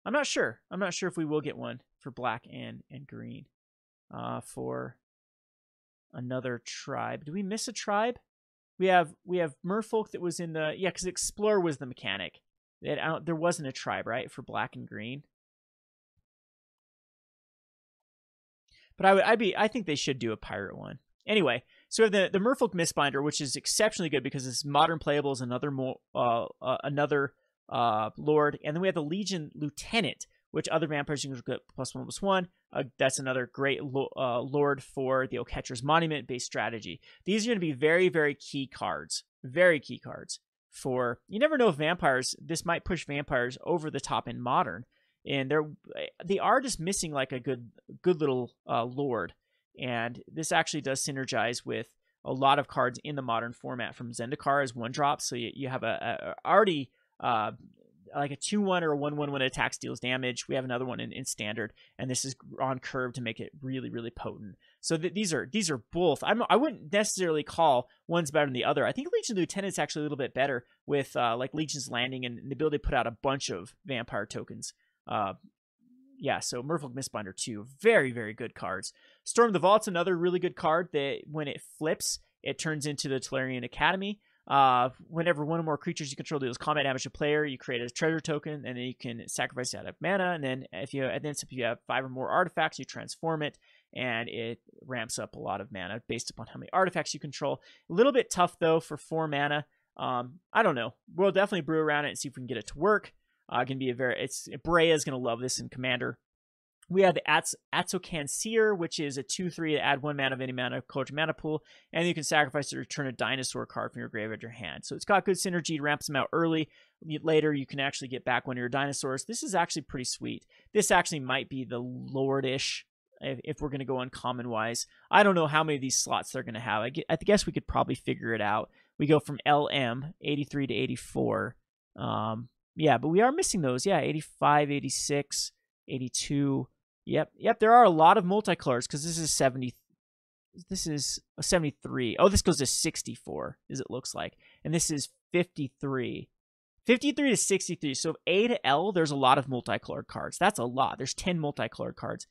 I'm not sure. I'm not sure if we will get one for black and green. For another tribe. Did we miss a tribe? We have Merfolk that was in the... Yeah, because Explorer was the mechanic. There wasn't a tribe, right, for black and green? But I think they should do a pirate one. Anyway, so we have the Merfolk Mistbinder, which is exceptionally good because it's modern playable as another lord. And then we have the Legion Lieutenant, which other vampires you can get +1/+1. That's another great lord for the Oketra's Monument-based strategy. These are going to be very, very key cards. Very key cards. For, you never know if vampires, this might push vampires over the top in Modern. And they are just missing like a good little lord. And this actually does synergize with a lot of cards in the Modern format from Zendikar as 1-drop. So you have already like a 2/1 or a 1/1 when it attacks deals damage. We have another one in Standard, and this is on curve to make it really, really potent. So these are both. I wouldn't necessarily call one's better than the other. I think Legion Lieutenant's actually a little bit better with like Legion's Landing and the ability to put out a bunch of vampire tokens. Yeah, so Merfolk Mistbinder 2, very, very good cards. Storm the Vault's another really good card that when it flips, it turns into the Tolarian Academy. Whenever one or more creatures you control deals combat damage to a player, you create a treasure token, and then you can sacrifice it out of mana. And then if you have 5 or more artifacts, you transform it, and it ramps up a lot of mana based upon how many artifacts you control. A little bit tough though for 4 mana. I don't know. We'll definitely brew around it and see if we can get it to work. Brea is gonna love this in Commander. We have the Atsokan Seer, which is a 2/3 to add 1 mana of any mana color to mana pool, and you can sacrifice it to return a dinosaur card from your graveyard to your hand. So it's got good synergy. It ramps them out early. Later, you can actually get back one of your dinosaurs. This is actually pretty sweet. This actually might be the Lordish if we're going to go uncommon-wise. I don't know how many of these slots they're going to have. I guess we could probably figure it out. We go from LM, 83 to 84. Yeah, but we are missing those. Yeah, 85, 86, 82. Yep. There are a lot of multicolors because this is 70. This is a 73. Oh, this goes to 64, as it looks like. And this is 53. 53 to 63. So A to L, there's a lot of multicolored cards. That's a lot. There's 10 multicolored cards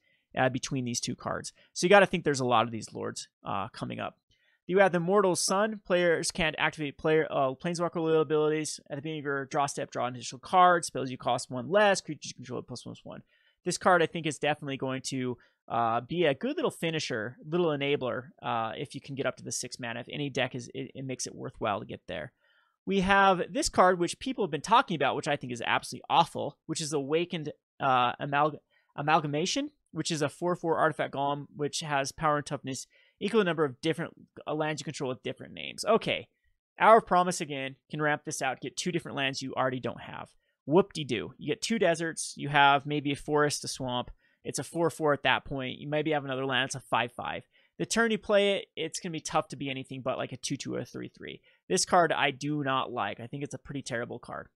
between these two cards. So you got to think there's a lot of these lords coming up. You have the Mortal Sun. Players can't activate Planeswalker abilities. At the beginning of your draw step, draw an additional card. Spells you cost 1 less. Creatures you control +1/+1. This card, I think, is definitely going to be a good little finisher, little enabler, if you can get up to the 6 mana. If any deck it makes it worthwhile to get there. We have this card, which people have been talking about, which I think is absolutely awful, which is Awakened Amalgamation, which is a 4/4 artifact golem, which has power and toughness equal to the number of different lands you control with different names. Okay, Hour of Promise again can ramp this out, get 2 different lands you already don't have. Whoop-de-doo. You get 2 deserts. You have maybe a forest, a swamp. It's a 4/4 at that point. You maybe have another land. It's a 5/5. The turn you play it, it's going to be tough to be anything but like a 2/2 or a 3/3. This card I do not like. I think it's a pretty terrible card.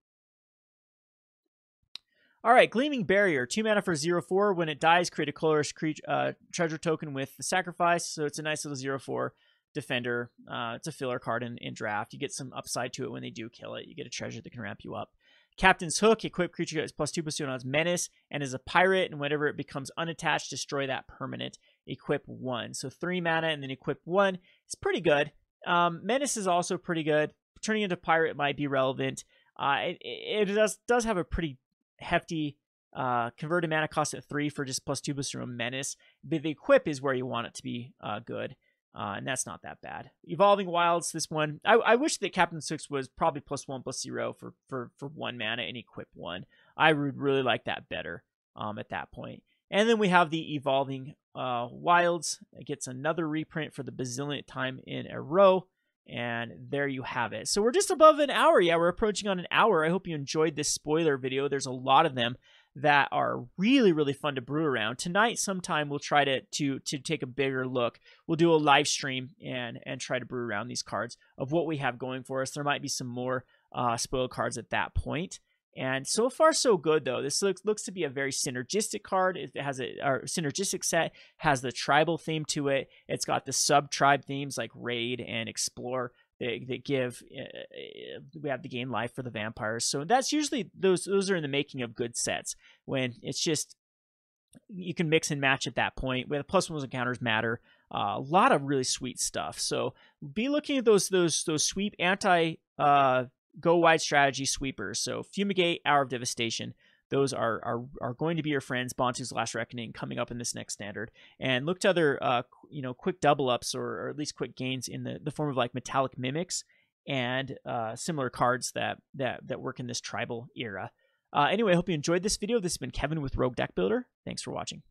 All right, Gleaming Barrier, 2 mana for 0/4. When it dies, create a colorless treasure token with the sacrifice. So it's a nice little 0/4 defender. It's a filler card in draft. You get some upside to it when they do kill it. You get a treasure that can ramp you up. Captain's Hook, equip creature gets +2/+2 on its menace and is a pirate, and whenever it becomes unattached, destroy that permanent. Equip 1. So 3 mana and then equip 1. It's pretty good. Menace is also pretty good. Turning into pirate might be relevant. It does have a pretty hefty converted mana cost at 3 for just +2/+2 on menace. But the equip is where you want it to be good. And that's not that bad. Evolving Wilds, this one, I wish that Captain's Hook was probably +1/+0 for 1 mana and equip 1. I would really like that better at that point. And then we have the Evolving Wilds. It gets another reprint for the bazillionth time in a row. And there you have it. So we're just above an hour. Yeah, we're approaching on an hour. I hope you enjoyed this spoiler video. There's a lot of them that are really, really fun to brew around. Tonight, sometime, we'll try to take a bigger look. We'll do a live stream and try to brew around these cards of what we have going for us. There might be some more spoil cards at that point. And so far, so good, though. This looks to be a very synergistic card. It has a synergistic set, has the tribal theme to it. It's got the sub-tribe themes like Raid and Explore that give, we have the gain life for the vampires. So that's usually, those are in the making of good sets, when it's just, you can mix and match at that point. With +1 encounters matter. A lot of really sweet stuff. So be looking at those sweep anti go wide strategy sweepers. So Fumigate, Hour of Devastation. Those are going to be your friends. Bontu's Last Reckoning coming up in this next standard. And look to other quick double ups or at least quick gains in the form of like Metallic Mimics and similar cards that work in this tribal era. Anyway, I hope you enjoyed this video. This has been Kevin with Rogue Deck Builder. Thanks for watching.